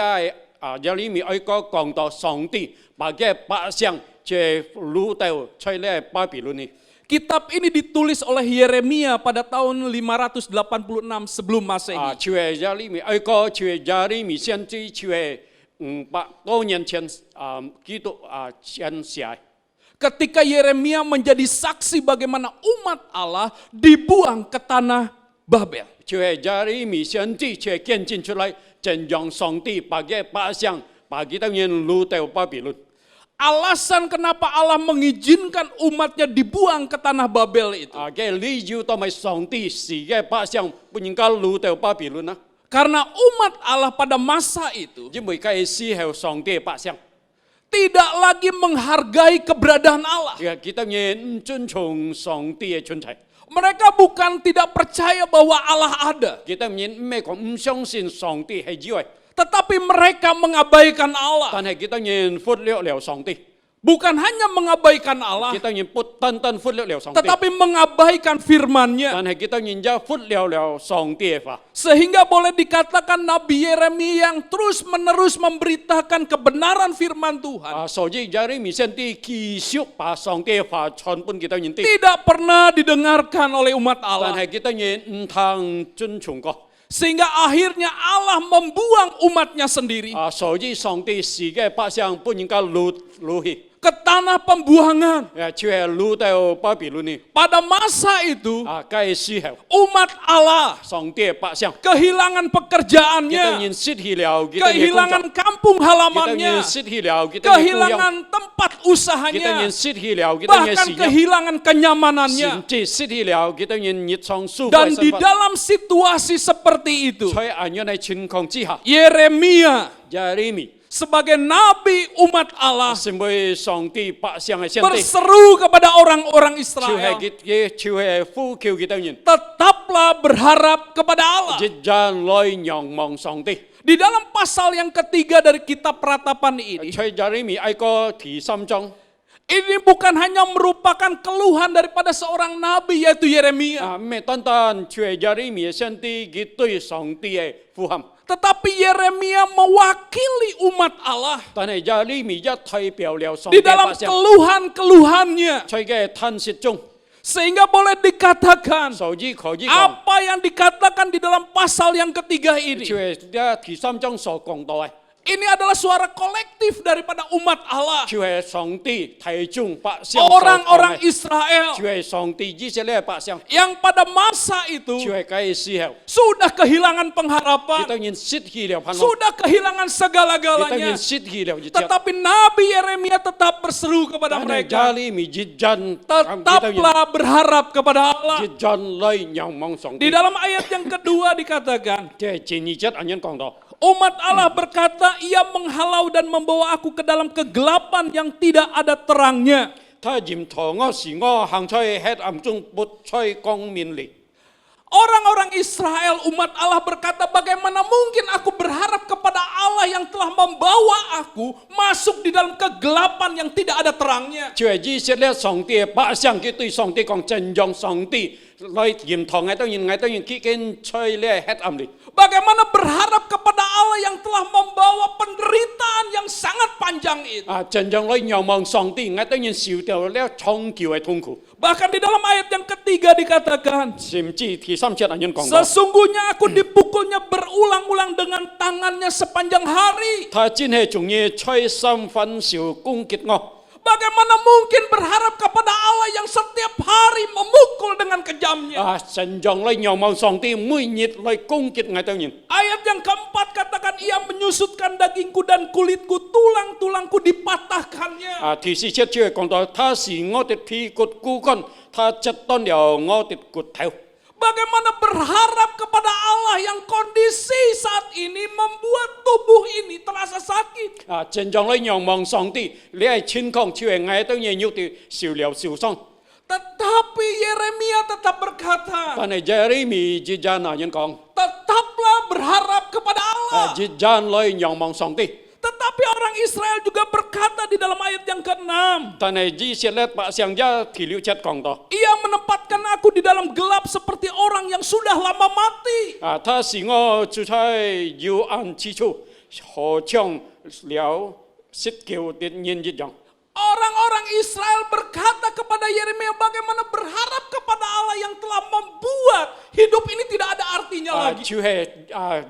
耶利米哀歌講到上帝把嘅百姓就擄到在呢巴比倫。 Kitab ini ditulis oleh Yeremia pada tahun 586 sebelum Masehi. 就係耶利米哀歌，就係耶利米先知，就係500多年前基督先寫。 Ketika Yeremia menjadi saksi bagaimana umat Allah dibuang ke tanah Babel. 就係耶利米先知，就係見證出嚟，正讓上帝把嘅百姓把佢哋擄到巴比倫。 Alasan kenapa Allah mengizinkan umatnya dibuang ke tanah Babel itu. 嘅理由都係上帝使嘅百姓不應該擄到巴比倫啊， Karena umat Allah pada masa itu 因為佢係侍候上帝嘅百姓， tidak lagi menghargai keberadaan Allah. 佢哋唔尊重上帝嘅存在， Mereka bukan tidak percaya bahwa Allah ada, 佢哋唔相信上帝係以外， tetapi mereka mengabaikan Allah. 但係佢哋忽略了上帝， Bukan hanya mengabaikan Allah, 佢哋不單單忽略了上帝， tetapi mengabaikan firman-Nya. 但係佢哋也忽略了上帝嘅話。 Sehingga boleh dikatakan Nabi Yeremia yang terus-menerus memberitakan kebenaran firman Tuhan 所以耶利米先知繼續把上帝嘅話傳俾佢哋聽， tidak pernah didengarkan oleh umat 但 Allah. 係佢哋唔通尊重過。Sehingga akhirnya Allah membuang umatnya sendiri 所以上帝是嘅百姓不應該擄去， ke tanah pembuangan. 就係擄到巴比倫呢， Pada masa itu 嘅時候， umat Allah 上帝嘅百姓， kehilangan 佢當 pekerjaannya, 然失去了佢哋嘅工作， kehilangan kampung 佢當 halamannya, 然失去了佢哋嘅故鄉， kehilangan tempat 佢當 usahanya, 然失去了佢哋嘅 bahkan 事業， kehilangan kenyamanannya. 甚至失去了佢當然日常生活 Dan 嘅 di 生活。 dalam situasi seperti itu, 在咁樣嘅情況之下， Yeremia 耶利米 sebagai nabi umat Allah 成為上帝百姓嘅上帝， berseru kepada orang-orang 就係 Israel, 就係呼叫佢當然， tetaplah berharap kepada Allah. 一人來仰望上帝。 Di dalam pasal yang ketiga dari kitab Ratapan ini, 在耶利米哀歌第3章， ini bukan hanya merupakan keluhan daripada seorang nabi yaitu Yeremia, 唔係單單就係耶利米嘅上帝佢對上帝嘅呼喊， tetapi Yeremia mewakili umat Allah 但係耶利米一代表了上 di 帝嘅 dalam 百姓， keluhan-keluhannya, 在嘅嘆息中， sehingga boleh dikatakan 所以可以講， apa yang dikatakan di dalam pasal yang ketiga 就 ini, 係第3章所講到嘅， ini adalah suara kolektif daripada umat Allah, 就係上帝體中百姓所講 orang-orang 嘅， Israel 就係上帝以色列嘅百姓， yang pada masa itu 就係嗰時候， sudah kehilangan 佢 pengharapan, 當然失去了盼望， sudah kehilangan 佢當 segala-galanya. 然失去了一切。 Tetapi Nabi Yeremia tetap berseru kepada 但係 mereka, 耶利米一人， tetaplah berharap kepada Allah. 一人來仰望上 Di 帝。 dalam ayat yang kedua dikatakan, 即係前二節啱啱講到， umat Allah berkata, ia menghalau dan membawa aku ke dalam kegelapan yang tidak ada terangnya. 他沿途我時我行出黑暗中，不出光明嚟。 Orang-orang Israel, umat Allah berkata, bagaimana mungkin aku berharap kepada Allah yang telah membawa aku masuk di dalam kegelapan yang tidak ada terangnya. 就係以色列上帝嘅百姓，佢對上帝講真讓上帝來沿途我當然佢見出呢黑暗嚟。 Bagaimana berharap kepada Allah yang telah membawa penderitaan yang sangat panjang itu. 真讓來仰望上帝，我當然受到呢長久嘅痛苦。 Bahkan di dalam ayat yang ketiga dikatakan, 甚至第3節啱啱講到， sesungguhnya aku dipukulnya berulang-ulang dengan tangannya sepanjang hari. 他真係仲要吹心焚燒攻擊我。 Bagaimana mungkin berharap kepada Allah yang setiap hari memukul dengan kejamnya. 真讓來仰望上帝，每日來攻擊我當然。 Ayat yang keempat katakan, ia menyusutkan dagingku dan kulitku, tulang-tulangku dipatahkannya. 第4節就係講到，他是我的皮骨骨幹，他折斷了我的骨頭。 Bagaimana berharap kepada Allah yang kondisi saat ini membuat tubuh ini terasa sakit. 真讓你仰望上帝，你係情況就係我當然要對受了受傷。 Tetapi Yeremia tetap berkata, 但係耶利米一人那人講， tetaplah berharap kepada Allah. 一人來仰望上帝。 Tetapi orang Israel juga berkata di dalam ayat yang ke-6, 但係以色列百姓一第6節講到， ia menempatkan aku di dalam gelap seperti orang yang sudah lama mati. 他是我住在幽暗之處，好像了失救的人一樣。 Orang-orang Israel berkata kepada Yeremia, bagaimana berharap kepada Allah yang telah membuat hidup ini tidak ada artinya lagi. 就係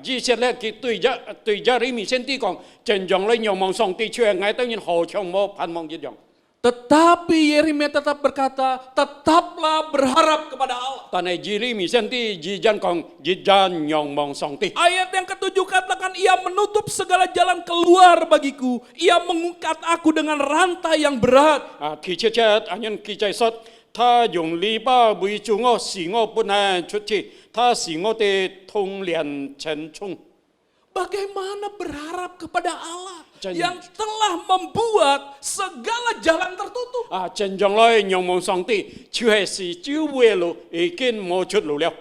以色列佢對耶利米先啲講，真讓你仰望上帝，就係我當然好像冇盼望一樣。 Tetapi Yeremia tetap berkata, tetaplah berharap kepada Allah. 但係耶利米先啲一人講，一人仰望上帝。 Ayat yang ke-7 katakan, ia menutup segala jalan keluar bagiku. Ia mengikat aku dengan rantai yang berat. 第7節按人記載說，他用籬笆圍住我，使我不能出去。他是我的痛連沉重。 Bagaimana berharap kepada Allah Janji. yang telah membuat segala jalan tertutup. 真讓你仰望上帝，就係是朝會路已經冇出路了。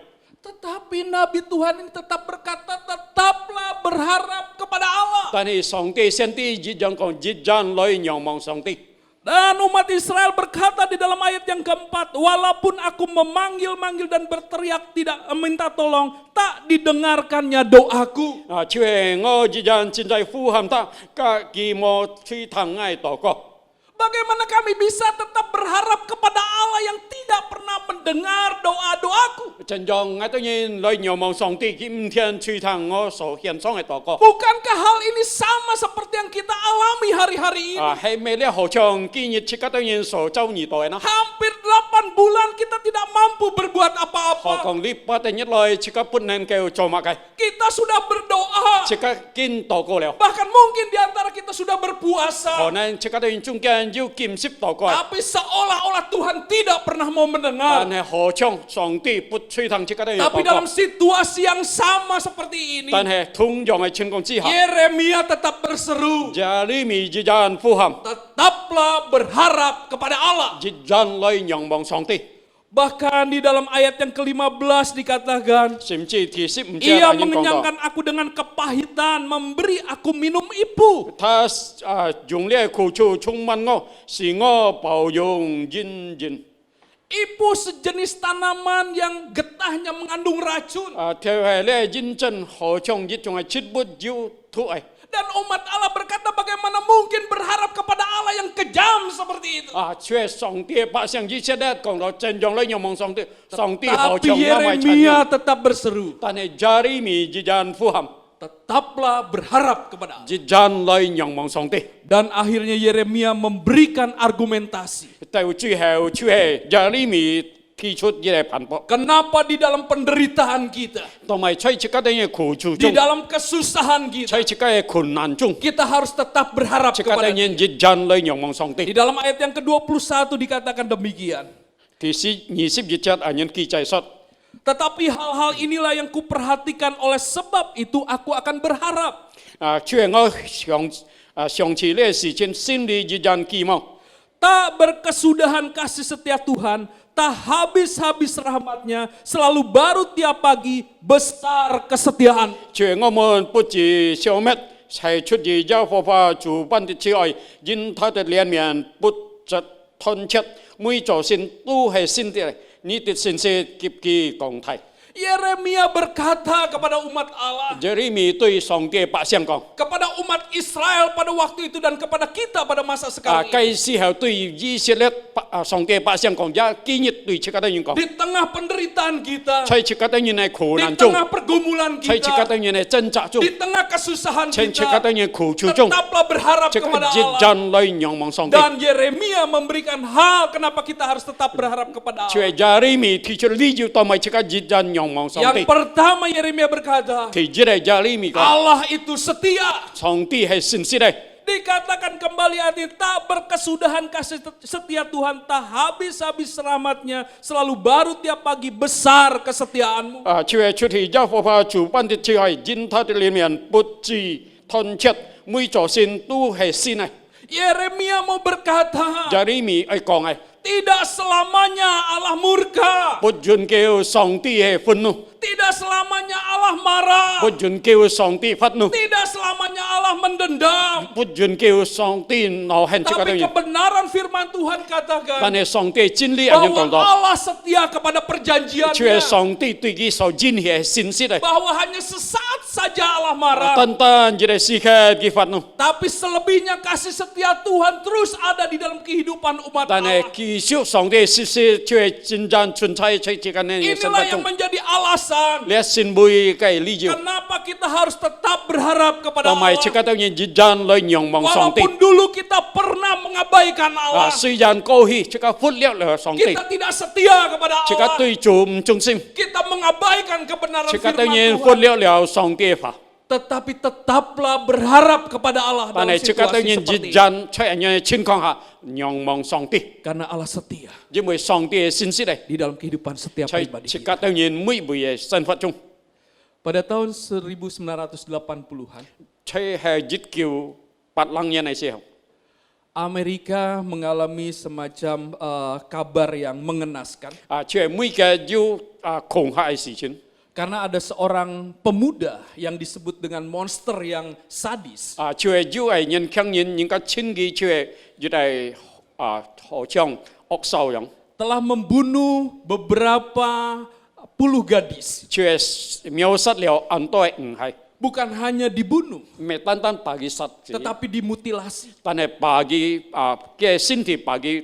Tetapi Nabi Tuhan ini tetap berkata, tetaplah berharap kepada Allah. 但係上帝先啲一人講，一人來仰望上帝。 Dan umat Israel berkata di dalam ayat yang ke-4, walaupun aku memanggil-manggil dan berteriak tidak minta tolong, tak didengarkannya doaku. 就係我一人正在呼喊他，佢冇去聽我禱告。 Bagaimana kami bisa tetap berharap kepada Allah yang tidak pernah mendengar doa-doaku? 怎真正我當然來仰望上帝，今天垂聽我所獻上嘅禱告。 Bukankah hal ini sama seperti yang kita alami hari-hari ini? 係咪咧？好像今日切個當然所周年代呢？ Hampir 8 bulan kita tidak mampu berbuat 何 apa-apa. 況呢8日來切個不能夠做乜嘅， Kita sudah berdoa. 切個見禱告了。 Bahkan mungkin di antara kita sudah berpuasa. 可能切個當然中間要禁食禱告， Tapi seolah-olah Tuhan tidak pernah mau 但 mendengar. 係何嘗上帝不垂聽切個當然 Tapi 禱 dalam 告？ situasi yang sama seperti ini, 但係同樣嘅情況之下， Yeremia tetap berseru, 耶利米依然呼喊， tetaplah berharap kepada Allah. 依然來仰望上帝。 Bahkan di dalam ayat yang ke-15 dikatakan, 甚至第15節 Ia 已經講到。 mengenyangkan aku dengan kepahitan, memberi aku minum ibu. 他用呢個苦處充滿我，是我保養恩人。 Ibu sejenis tanaman yang getahnya mengandung racun. 條係咧認真好像一種係切不要土藝。 Dan umat Allah berkata bagaimana mungkin berharap kepada Allah yang kejam seperti itu. 卻上帝百姓以前咧講到真正咧仰望上帝，上帝好 Tapi 像那麼殘 Yeremia 忍， tetap berseru, 但係耶利米依然呼喊， tetaplah berharap kepada Allah. 依然來仰望上帝。 Dan akhirnya Yeremia memberikan argumentasi. 到最後就係耶利米提出呢個反駁， Kenapa di dalam penderitaan kita, 同埋在切個啲苦處 di 中， dalam kesusahan kita, 在切個困難中， kita harus tetap berharap 切個 kepada 啲 Dia. 人依然來仰望上 Di 帝。 dalam ayat yang ke-21 dikatakan demikian. 第22節人記載說。 Tetapi hal-hal inilah yang kuperhatikan, oleh sebab itu aku akan berharap. 主係我上次呢個事情心裏依然期望， Tak berkesudahan kasih setia Tuhan, tak habis-habis rahmatnya, selalu baru tiap pagi, besar kesetiaan. 主係我們不致消滅，係出於耶和華主辦的慈愛，因他的憐憫不致斷絕，每座善都係新的，你的信息極其廣大。 Yeremia berkata kepada umat Allah, 耶利米對上帝百姓講： kepada umat Israel pada waktu itu dan kepada kita pada masa sekarang ini. 該時候對以色列上帝百姓講，也今日對切格的人講， Di tengah penderitaan kita, 在切格的人嘅苦 di 難中， tengah pergumulan 在切格 kita, 的人嘅掙扎中， di tengah kesusahan 在切格 kita, 的人苦處中， tetaplah berharap 切格 kepada 一 Allah. 陣來仰望上帝。 Dan Yeremia memberikan hal kenapa kita harus tetap berharap kepada 主 Allah. 係耶利米提出理由，同埋切格一陣仰望上 Yang 帝。 pertama Yeremia berkata, 提出嚟耶利米講。 Allah itu setia. 上帝係信實嘅， Dikatakan kembali hati, tak berkesudahan kasih setia Tuhan, tak habis-habis rahmatnya, selalu baru tiap pagi, besar kesetiaanmu. 就係出於耶和華主辦的慈愛，因他的憐憫不致斷絕，每座善都係新嘅。 Yeremia mau berkata, 耶利米係講嘅， tidak selamanya Allah murka, 不准叫上帝係憤怒， tidak selamanya Allah marah, 不准叫上帝發怒， tidak selamanya Allah mendendam. 不准叫上帝惱恨這個 Tapi 人。 kebenaran firman Tuhan 但 katakan 係上帝真理係 bahwa 講到， Allah setia kepada 就係 perjanjiannya, 上帝對佢所應許係信實嘅， bahwa hanya sesaat saja Allah marah, 單單一個時刻佢發怒， tapi selebihnya kasih setia Tuhan terus ada di dalam kehidupan umat 但係 Allah. 繼續上帝實施就係真正存在在這個人嘅生 Inilah 活 yang 中。 menjadi alasan 你信每個理由。 kenapa kita harus tetap berharap kepada 同埋 Allah. 切格當然依然來仰望上帝。 Walaupun dulu kita pernah mengabaikan Allah, 雖然過去切格忽略了上帝， kita tidak setia kepada 切格 Allah, 對主唔忠心， kita mengabaikan kebenaran 切格當 firman 然忽 Tuhan. 略了上帝嘅法。 Tetapi tetaplah berharap kepada Allah 但 dalam 係切格當 situasi 然 seperti 依 ini. 然在人嘅情況下仰望上帝， Karena Allah setia 因為上帝嘅信息嚟， di dalam kehidupan setiap 在 pribadi 切 kita. 格當然每每嘅生活中， Pada tahun 1980-an, 在係1980年嘅時候， Amerika mengalami semacam kabar yang mengenaskan 就係每個要恐嚇嘅事情， karena ada seorang pemuda yang disebut dengan monster yang sadis 就係要係人強人應該稱佢就係要係好像惡獸樣。 telah membunuh beberapa puluh gadis. 就係描述了很多嘅誤係， Bukan hanya dibunuh, 唔係單單把佢殺死， tetapi dimutilasi. 但係把佢嘅身體把佢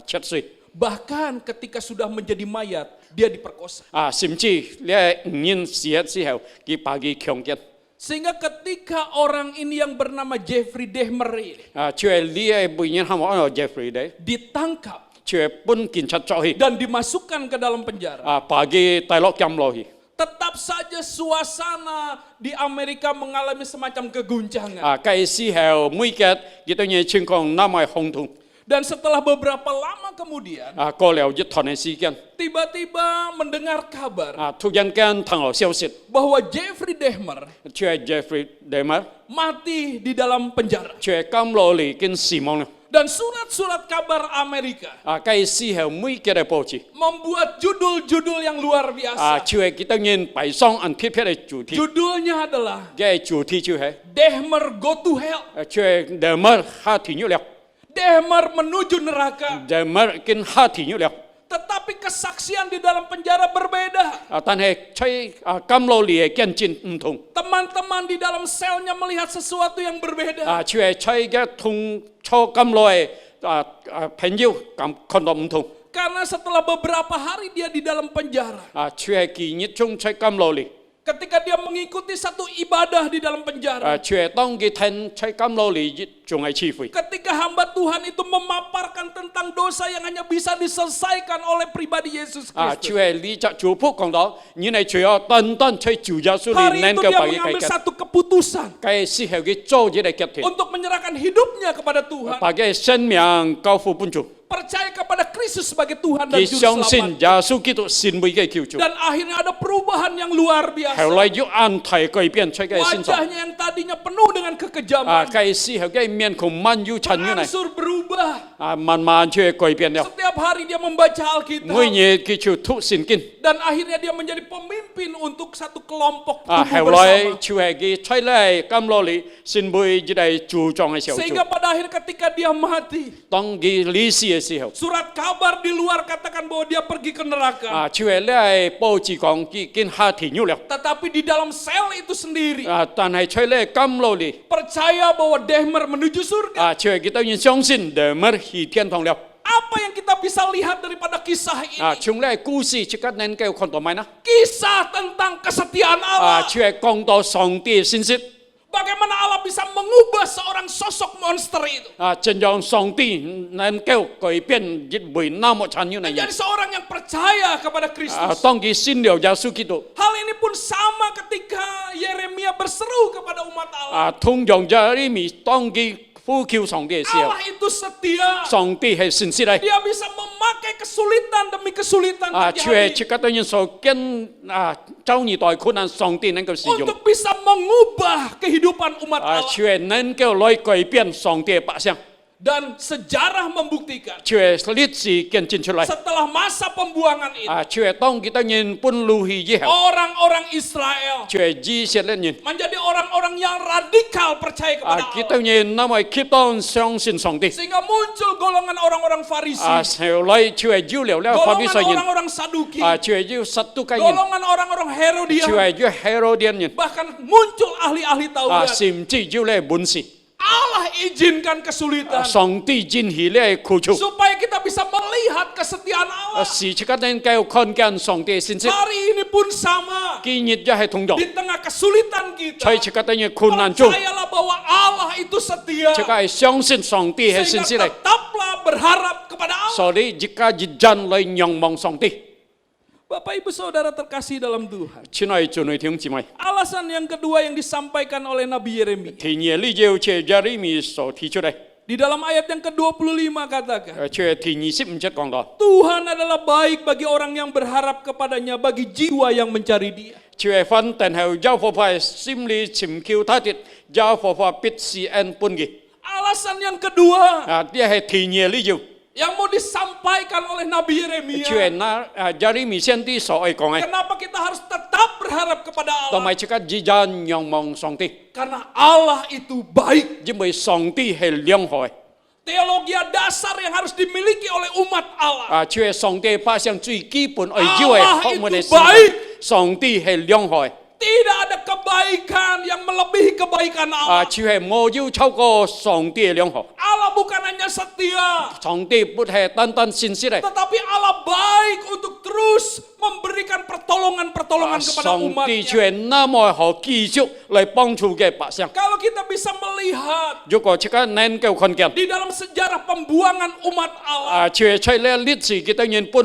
切碎， Bahkan ketika sudah menjadi mayat, dia diperkosa. 甚至呢5年時嘅之後，佢把佢強姦。 Sehingga ketika orang ini yang bernama Jeffrey Dahmer ini 佢係呢一背影係我 Jeffrey 咧， ditangkap 佢係搬警察捉去， dan dimasukkan ke dalam penjara. 把佢帶落監落去。 Tetap saja suasana di Amerika mengalami semacam keguncangan. 嗰時候每日佢都嘢情況那麼轟動。 Dan setelah beberapa lama kemudian, 過了一段嘅時間， tiba-tiba mendengar kabar 突然間聽到消息， bahwa Jeffrey Dahmer 佢係 Jeffrey Dahmer， mati di dalam penjara. 佢係監落嚟已經死亡啦。 Dan surat-surat kabar Amerika 嗰時候每日嘅報紙， membuat judul-judul yang luar biasa. 佢係佢當然擺上按貼嘅主題， Judulnya adalah 嘅主題就係 Dahmer Go to Hell. 佢係 Dahmer 下地獄了。 Dahmer menuju neraka. Dahmer 已經下地獄了。 Tetapi kesaksian di dalam penjara berbeda. 但係喺監落嚟嘅見證唔同。 Teman-teman di dalam selnya melihat sesuatu yang berbeda. 佢係喺嘅同坐監落嚟朋友咁看到唔同。 Karena setelah beberapa hari dia di dalam penjara. 佢係見一種喺監落嚟。 Ketika dia mengikuti satu ibadah di dalam penjara. 佢係當佢聽喺監落嚟仲係智慧。 Ketika hamba Tuhan itu memaparkan tentang dosa yang hanya bisa diselesaikan oleh pribadi Yesus 佢 Kristus. 係呢隻主僕講到，你係除咗單單喺主耶穌 Hari 裏能 itu 夠 dia 把佢 mengambil 解決， satu keputusan 佢適合佢做呢個決定， untuk menyerahkan hidupnya kepada Tuhan. 把佢生命交付本主， Percaya kepada Kristus sebagai Tuhan dan 佢 Juru 相信 Selamat. 耶穌基督是每個救主， Dan akhirnya ada perubahan yang luar 後 biasa. 來要安排改變喺佢身上， Wajahnya yang tadinya penuh dengan kekejaman 佢適合佢面孔滿有塵於嚟， berangsur berubah. 慢慢去改變了， Setiap hari dia membaca Alkitab. 每日佢就讀聖經， Dan akhirnya dia menjadi pemimpin untuk satu kelompok 後 tubuh 來 bersama. 就係佢出嚟監落嚟，先會呢個主張嘅小組， Sehingga pada akhir ketika dia mati, 當佢離世嘅時候。 surat kabar di luar katakan bahwa dia pergi ke neraka. 佢係咧報紙講已經下地獄了， Tetapi di dalam sel itu sendiri 但係出咧監落嚟， percaya bahwa Dahmer menuju surga. 佢係當然相信Dahmer去天堂了。 Apa yang kita bisa lihat daripada kisah ini? 從咧故事即刻能夠看到咩呢？ Kisah tentang kesetiaan Allah. 佢係講到上帝嘅信息， Bagaimana Allah bisa mengubah seorang sosok monster itu 真讓上帝能夠改變一位那麼殘忍嘅 menjadi 人。 seorang yang percaya kepada Kristus. 當佢信了耶穌基督， Hal ini pun sama ketika Yeremia berseru kepada umat Allah. 同樣耶利米當佢呼求上帝嘅時候， Allah itu setia. 上帝係信實嚟。 Dia bisa memakai kesulitan demi kesulitan 佢係 terjadi 即刻當然所跟遭遇到困難，上帝能夠使用。 untuk bisa mengubah kehidupan umat Allah. 佢係能夠來改變上帝嘅百姓。 Dan sejarah membuktikan 佢係歷史見證出嚟。 setelah masa pembuangan itu 佢係當佢當然搬路去以後， orang-orang Israel 佢係以色列人。 menjadi orang-orang yang radikal percaya kepada 佢 Allah. 當然因為佢當相信上帝。 Sehingga muncul golongan orang-orang Farisi, 後來佢係要了法利 golongan 賽人， orang-orang Saduki, 佢係要撒都該人， golongan orang-orang 佢 Herodian, 係要希羅甸人， bahkan muncul ahli-ahli Taurat. 甚至要咧本事。 Allah izinkan kesulitan 上帝允許咧苦楚， supaya kita bisa melihat kesetiaan Allah. 時刻能夠看見上帝嘅信息。 Hari ini pun sama. 今日也係同樣， Di tengah kesulitan kita, 在時刻當然困難中， percayalah bahwa Allah itu setia. 即係相信上帝嘅信息 Sehingga 嚟。 tetaplah berharap kepada Allah. 所以jika jangan來仰望上帝。 Bapak Ibu Saudara terkasih dalam Tuhan. 親愛的弟兄姊妹， Alasan yang kedua yang disampaikan oleh Nabi Yeremia. 第二呢就係耶利米所提出嚟， Di dalam ayat yang ke-25 katakan, 佢係第25節講到， Tuhan adalah baik bagi orang yang berharap kepadanya, bagi jiwa yang mencari dia. 佢係分定後耶和華心裏尋求他的，耶和華必施恩本嘅。 Alasan yang kedua 呢係第二呢就， yang mau disampaikan oleh Nabi Yeremia. 佢係耶利米先知所愛講嘅， Kenapa kita harus tetap berharap kepada 同 Allah? 埋即刻只jangan仰望上帝， Karena Allah itu baik. 因為上帝係良好嘅。 Teologi dasar yang harus dimiliki oleh umat Allah. 佢係上帝百姓最基本愛要嘅 Allah 學問嘅 itu baik. 上帝係良好嘅。 Tidak ada kebaikan yang melebihi kebaikan Allah. 佢係冇要超過上帝嘅良好。 Allah bukan hanya setia, 上帝不係單單信息嚟， tetapi Allah baik untuk terus memberikan pertolongan-pertolongan kepada 上帝 umatnya. 却那么好繼續嚟幫助嘅百姓。 Kalau kita bisa melihat 如果即刻能夠看見， di dalam sejarah pembuangan umat Allah, 卻在呢歷史佢哋人本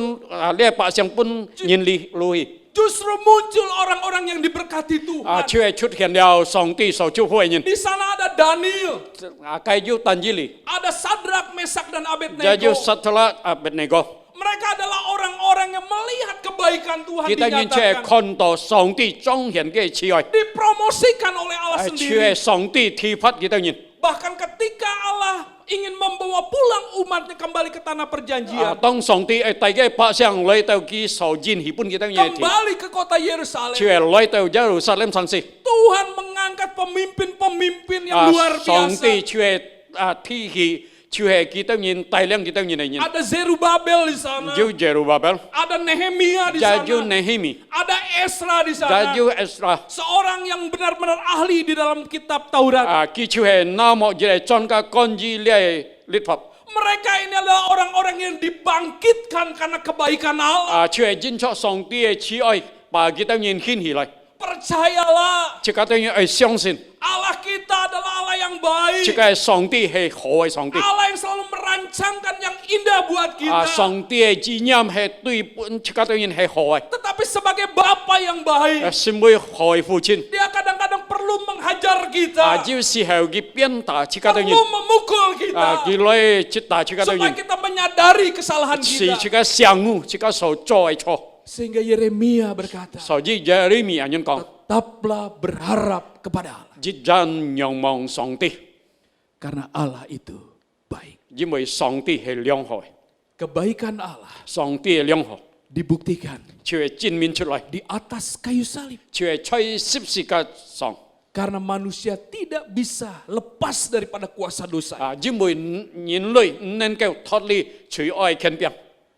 呢百姓本人嚟去， justru muncul orang-orang yang diberkati Tuhan. 卻出現了上帝所祝福嘅人。 Di sana ada Daniel, 繼續但以理， ada Sadrak, Mesak, dan 繼續 Abednego. 撒特拉阿別尼哥。 Mereka adalah orang-orang yang melihat kebaikan Tuhan 佢哋人卻 dinyatakan, 看到上帝彰顯嘅慈愛， dipromosikan oleh Allah 卻 sendiri. 上帝提發佢哋人。 Bahkan ketika Allah ingin membawa pulang umatnya kembali ke tanah perjanjian, 當上帝帶嘅百姓嚟到佢所應許本佢哋人， kembali ke kota Yerusalem, 卻嚟到耶路撒冷城市。 Tuhan mengangkat pemimpin-pemimpin yang luar 上 biasa. 帝卻提起，卻係佢哋人帶領佢哋人嚟人。 Ada Zerubabel di sana, 有耶路巴伯， ada Nehemia di 有 sana, 尼希米， ada Esra di sana. 有埃斯拉。 Seorang yang benar-benar ahli di dalam kitab Taurat. 佢卻係那麼熱專家關於呢律法。 Mereka ini adalah orang-orang yang dibangkitkan karena kebaikan Allah. 卻係認出上帝嘅慈愛，把佢哋人牽起來。 Percayalah, 即係等於係相信， Allah kita adalah Allah yang baik. 即係上帝係好嘅上帝。 Allah yang selalu merancangkan yang indah buat kita. 上帝嘅旨意係對本即係等於係好嘅。 Tetapi sebagai Bapa yang baik, 身為好嘅父親， Dia kadang-kadang perlu menghajar kita, 有時候佢鞭打即係等於 perlu memukul kita, 佢來擊打即係等於 supaya kita menyadari kesalahan 是 kita. 即係相互即係所做嘅錯。 Sehingga Yeremia berkata, 所以耶利米人講， tetaplah berharap kepada Allah, 一人仰望上帝， karena Allah itu baik. 因為上帝係良好嘅， Kebaikan Allah 上帝係良好， dibuktikan 卻係證明出來， di atas kayu salib. 卻係在十字架上。 Karena manusia tidak bisa lepas daripada kuasa dosa. 因為人類唔能夠脫離罪惡嘅權柄，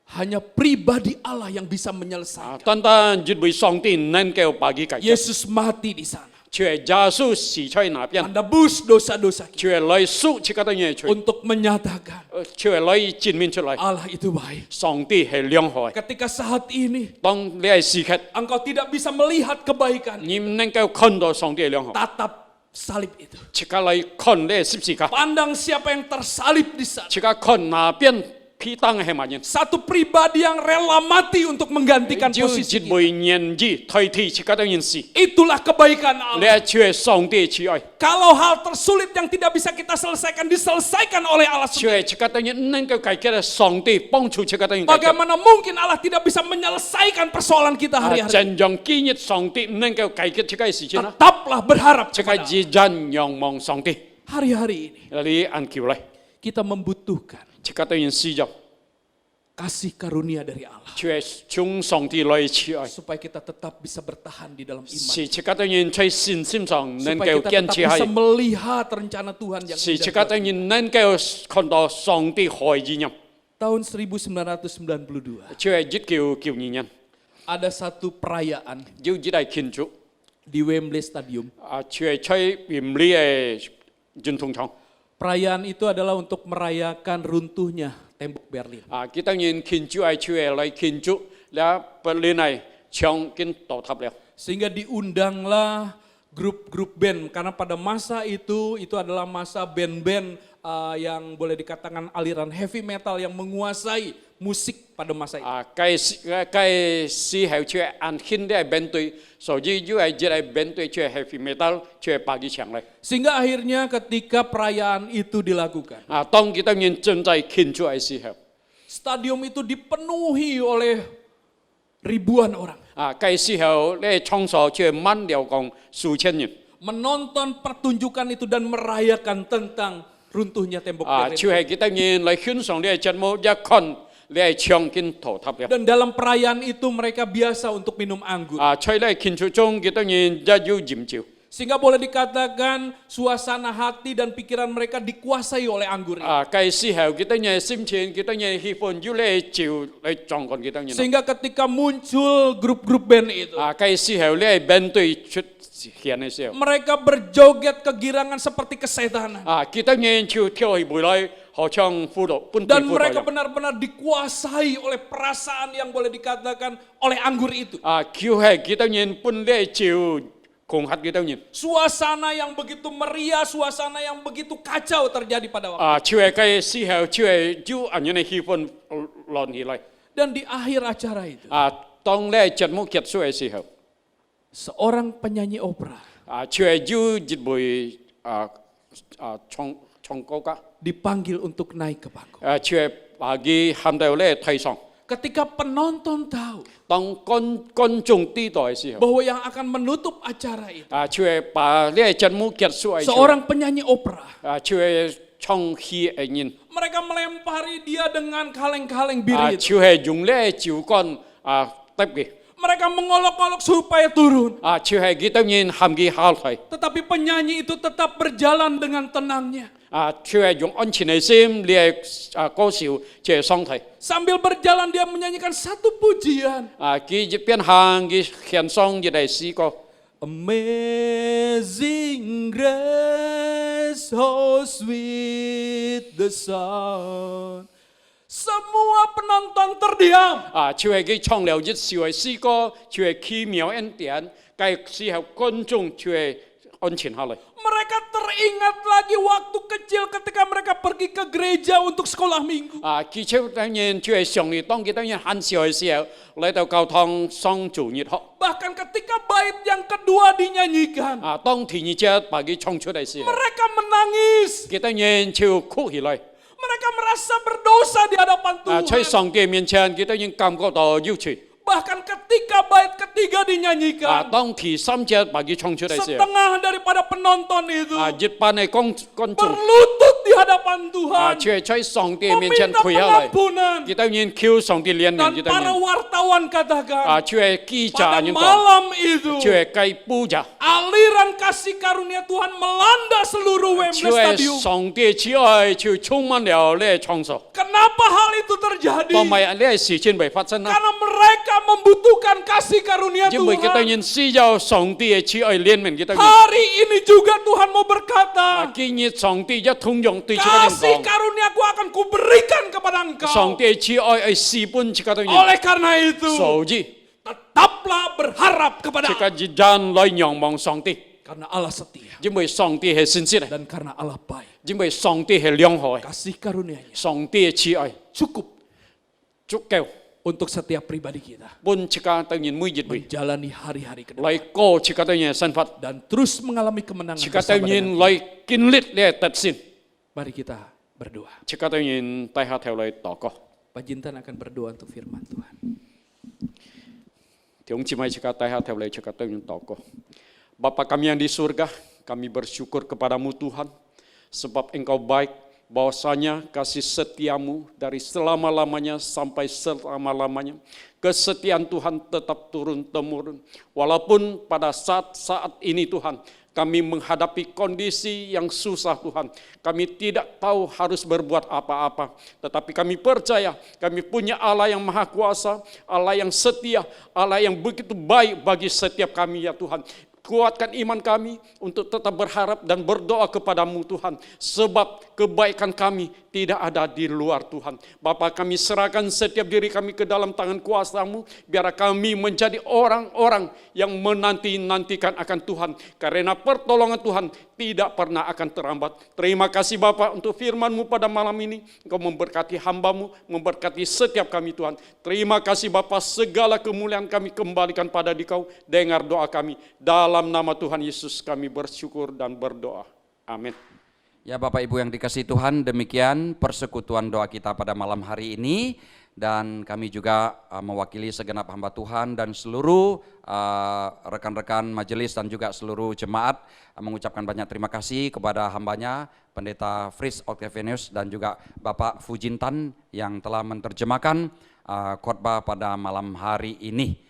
Hanya pribadi Allah yang bisa menyelesaikan. 單單因為上帝能夠把佢解決， Yesus mati di sana, 卻係耶穌死在那邊， menebus dosa-dosa kita 卻係來贖這個的嘢罪， untuk menyatakan 卻係來證明出來， Allah itu baik. 上帝係良好嘅。 Ketika saat ini 當你係時刻， engkau tidak bisa melihat kebaikan, 你唔能夠看到上帝係良好， tatap salib itu. 即刻嚟看呢十字架， Pandang siapa yang tersalib di sana. 即刻看那邊披當係乜人， Satu pribadi yang rela mati untuk menggantikan 就 posisi 一 kita. 位人質代替這個的人死， Itulah kebaikan 呢 Allah. 卻係上帝慈愛， Kalau hal tersulit yang tidak bisa kita selesaikan diselesaikan oleh Allah 卻 sendiri. 係這個的人能夠解決嘅上帝幫助這個的人解決。 Bagaimana mungkin Allah tidak bisa menyelesaikan persoalan kita hari-hari? 真讓今日上帝唔能夠解決這個事情啦， Tetaplah berharap 這個 kepada Allah. 一人仰望上帝， Hari-hari ini 你按橋嚟， kita membutuhkan 這個的人需要， kasih karunia dari Allah 卻係從上帝來慈愛， supaya kita tetap bisa bertahan di dalam iman. 是這個的人在信心上能 Supaya 夠 kita 堅 tetap 持 bisa 係， melihat rencana Tuhan yang 是 indah 這個 buat 的人能夠看到上帝好嘅意念， Tahun 1992卻係一叫意念， ada satu perayaan 要一嚟慶祝， di Wembley Stadium. 卻係在原理嘅運動場， Perayaan itu adalah untuk merayakan runtuhnya tembok Berlin. 佢當然慶祝係卻係嚟慶祝，แล้ว柏林係牆跟倒塌了。 Sehingga diundanglah grup-grup band karena pada masa itu adalah masa band-band yang boleh dikatakan aliran heavy metal yang menguasai musik pada masa itu. cái時候卻按現代ben隊，所以要係一係ben隊卻係 heavy metal 卻係bagi牆嚟。 Sehingga akhirnya ketika perayaan itu dilakukan, 當佢當然正在慶祝嘅時候， stadium itu dipenuhi oleh ribuan orang. cái時候呢場所卻滿了講數千人， Menonton pertunjukan itu dan merayakan tentang runtuhnya tembok Berlin. 卻係佢當然嚟欣賞呢個節目，一看呢牆跟倒塌了。 Dan dalam perayaan itu mereka biasa untuk minum anggur. 在呢慶祝中，佢當然一要飲酒。 Sehingga boleh dikatakan suasana hati dan pikiran mereka dikuasai oleh anggur ini. cái時候佢當然心情，佢當然喜歡要呢酒嚟壯觀佢當然。 Sehingga ketika muncul grup-grup band itu, cái時候呢ben隊出現嘅時候。 mereka berjoget kegirangan seperti kesetanan. 佢當然就跳起舞來，好像辅导本地 Dan 辅导 mereka 一样。 benar-benar dikuasai oleh perasaan yang boleh dikatakan oleh anggur itu. 叫係幾多人本地照恐嚇幾多人？ Suasana yang begitu meriah, suasana yang begitu kacau terjadi pada waktu. 照係嘅時候，照係照人嘅氣氛亂起來。 Dan di akhir acara itu, 當呢節目結束嘅時候， seorang penyanyi opera 照係照一位唱歌家， dipanggil untuk naik ke panggung. 照係把佢喊到咧台上。 Ketika penonton tahu 當觀眾知道嘅時候， bahwa yang akan menutup acara itu 照係把呢節目結束嘅時候， seorang penyanyi opera, 照係唱戲嘅人， mereka melempari dia dengan kaleng-kaleng bir itu. 照係用呢照杆揼嘅。 Mereka mengolok-olok supaya turun. 照係幾多人喊佢下台。 Tetapi penyanyi itu tetap berjalan dengan tenangnya. 照係用安全嘅心嚟歌笑，照係上台。 Sambil berjalan dia menyanyikan satu pujian. 佢一邊行佢獻上一啲詩歌。 Amazing grace, how sweet the sound. Semua penonton terdiam. 照係佢唱了一首嘅詩歌，照係奇妙恩典，嘅時候觀眾照係安全下來。 Mereka teringat lagi waktu kecil ketika mereka pergi ke gereja untuk sekolah minggu. 佢出當然照係上嚟當佢當然很少嘅時候嚟到教堂上主日學。 Bahkan ketika bait yang kedua dinyanyikan, 當第二節把佢唱出嚟時候， mereka menangis. 佢當然就哭起來。 Mereka merasa berdosa di hadapan 在 Tuhan. 上帝面前，佢當然感覺到憂愁。 Bahkan ketika bait ketiga dinyanyikan, 當第三節把佢唱出嚟時候， setengah daripada penonton itu 一班嘅觀眾。 berlutut di hadapan Tuhan, 卻在上帝面前 meminta 跪下來， pengampunan. 佢當然求上帝憐憫， Dan 佢當 para 然 wartawan katakan, 卻係記者 pada 人講， malam itu 卻係計布者， aliran kasih karunia Tuhan melanda seluruh 卻 Wembley 係 Stadium. 上帝慈愛，卻充滿了呢場所。 Kenapa hal itu terjadi? 當咪呢事情未發生啦， Karena mereka membutuhkan kasih karunia 因為佢當 Tuhan. 然需要上帝嘅慈愛憐憫，佢當然。 Hari ini juga Tuhan mau berkata, 今日上帝一同樣對這個人 kasih 講， karuniaku akan kuberikan kepada 上 engkau. 帝嘅慈愛係事本這個當然。 Oleh karena itu, 所以， tetaplah berharap kepada 這個一人來仰望上帝， karena Allah setia 因為上帝係信實嘅， dan karena Allah baik. 因為上帝係良好嘅， Kasih karunia-Nya 上帝嘅慈愛 cukup 足夠。 untuk setiap pribadi kita 本這個當然每一位 menjalani hari-hari ke depan 來過這個當然生活， dan terus mengalami kemenangan 這個 bersama 當 dengan 然來經歷呢特性， Mari kita berdoa. 這個當然低下頭來禱告。 Pak Jintan akan berdoa untuk firman Tuhan. 弟兄姊妹，這個低下頭來這個當然禱告。Bapa kami yang di surga, kami bersyukur kepadamu Tuhan, sebab Engkau baik, bahwasanya kasih setiamu dari selama-lamanya sampai selama-lamanya. Kesetiaan Tuhan tetap turun-temurun. Walaupun pada saat-saat ini Tuhan, kami menghadapi kondisi yang susah Tuhan. Kami tidak tahu harus berbuat apa-apa. Tetapi kami percaya kami punya Allah yang maha kuasa, Allah yang setia, Allah yang begitu baik bagi setiap kami ya Tuhan. Kuatkan iman kami untuk tetap berharap dan berdoa kepadamu Tuhan. Sebab kebaikan kami tidak ada di luar Tuhan. Bapa, kami serahkan setiap diri kami ke dalam tangan kuasa-Mu. Biar kami menjadi orang-orang yang menanti-nantikan akan Tuhan. Karena pertolongan Tuhan tidak pernah akan terlambat. Terima kasih Bapa untuk firman-Mu pada malam ini. Engkau memberkati hamba-Mu, memberkati setiap kami Tuhan. Terima kasih Bapa, segala kemuliaan kami kembalikan pada Dikau. Dengar doa kami. Dalam nama Tuhan Yesus kami bersyukur dan berdoa. Amin. Ya Bapak Ibu yang dikasihi Tuhan, demikian persekutuan doa kita pada malam hari ini. Dan kami juga mewakili segenap hamba Tuhan dan seluruh rekan-rekan majelis dan juga seluruh jemaat mengucapkan banyak terima kasih kepada hambanya Pendeta Fritz Octavianus dan juga Bapak Fujintan yang telah menerjemahkan khotbah pada malam hari ini.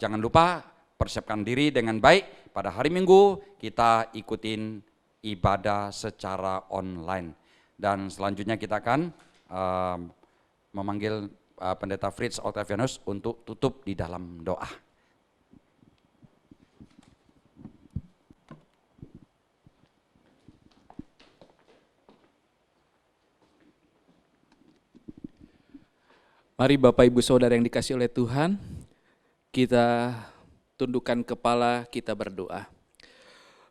Jangan lupa persiapkan diri dengan baik, pada hari Minggu kita ikutin ibadah secara online. Dan selanjutnya kita akan memanggil Pendeta Fritz Octavianus untuk tutup di dalam doa. Mari Bapak Ibu Saudara yang dikasihi oleh Tuhan, kita tundukkan kepala, kita berdoa.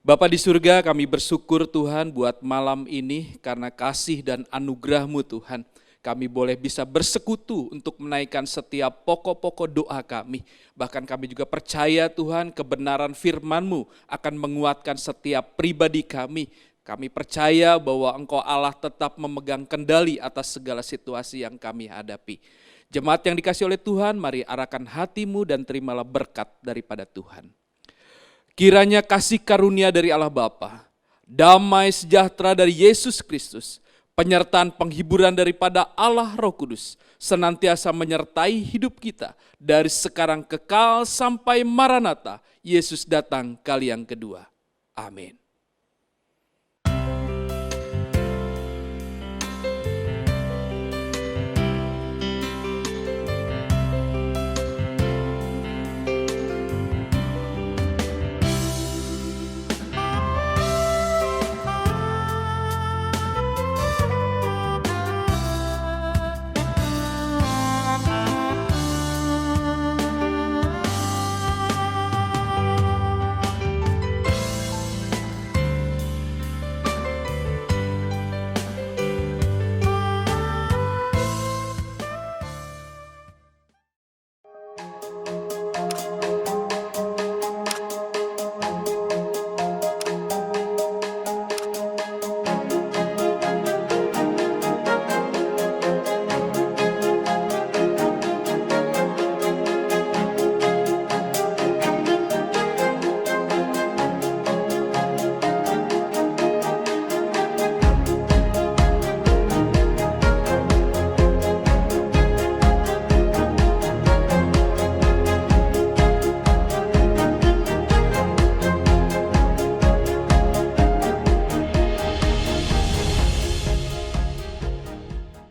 Bapa di surga, kami bersyukur Tuhan buat malam ini karena kasih dan anugerah-Mu Tuhan. Kami boleh bisa bersekutu untuk menaikkan setiap pokok-pokok doa kami. Bahkan kami juga percaya Tuhan kebenaran firman-Mu akan menguatkan setiap pribadi kami. Kami percaya bahwa Engkau Allah tetap memegang kendali atas segala situasi yang kami hadapi. Jemaat yang dikasihi oleh Tuhan, mari arahkan hatimu dan terimalah berkat daripada Tuhan. Kiranya kasih karunia dari Allah Bapa, damai sejahtera dari Yesus Kristus, penyertaan penghiburan daripada Allah Roh Kudus, senantiasa menyertai hidup kita dari sekarang kekal sampai Maranatha, Yesus datang kali yang kedua. Amin.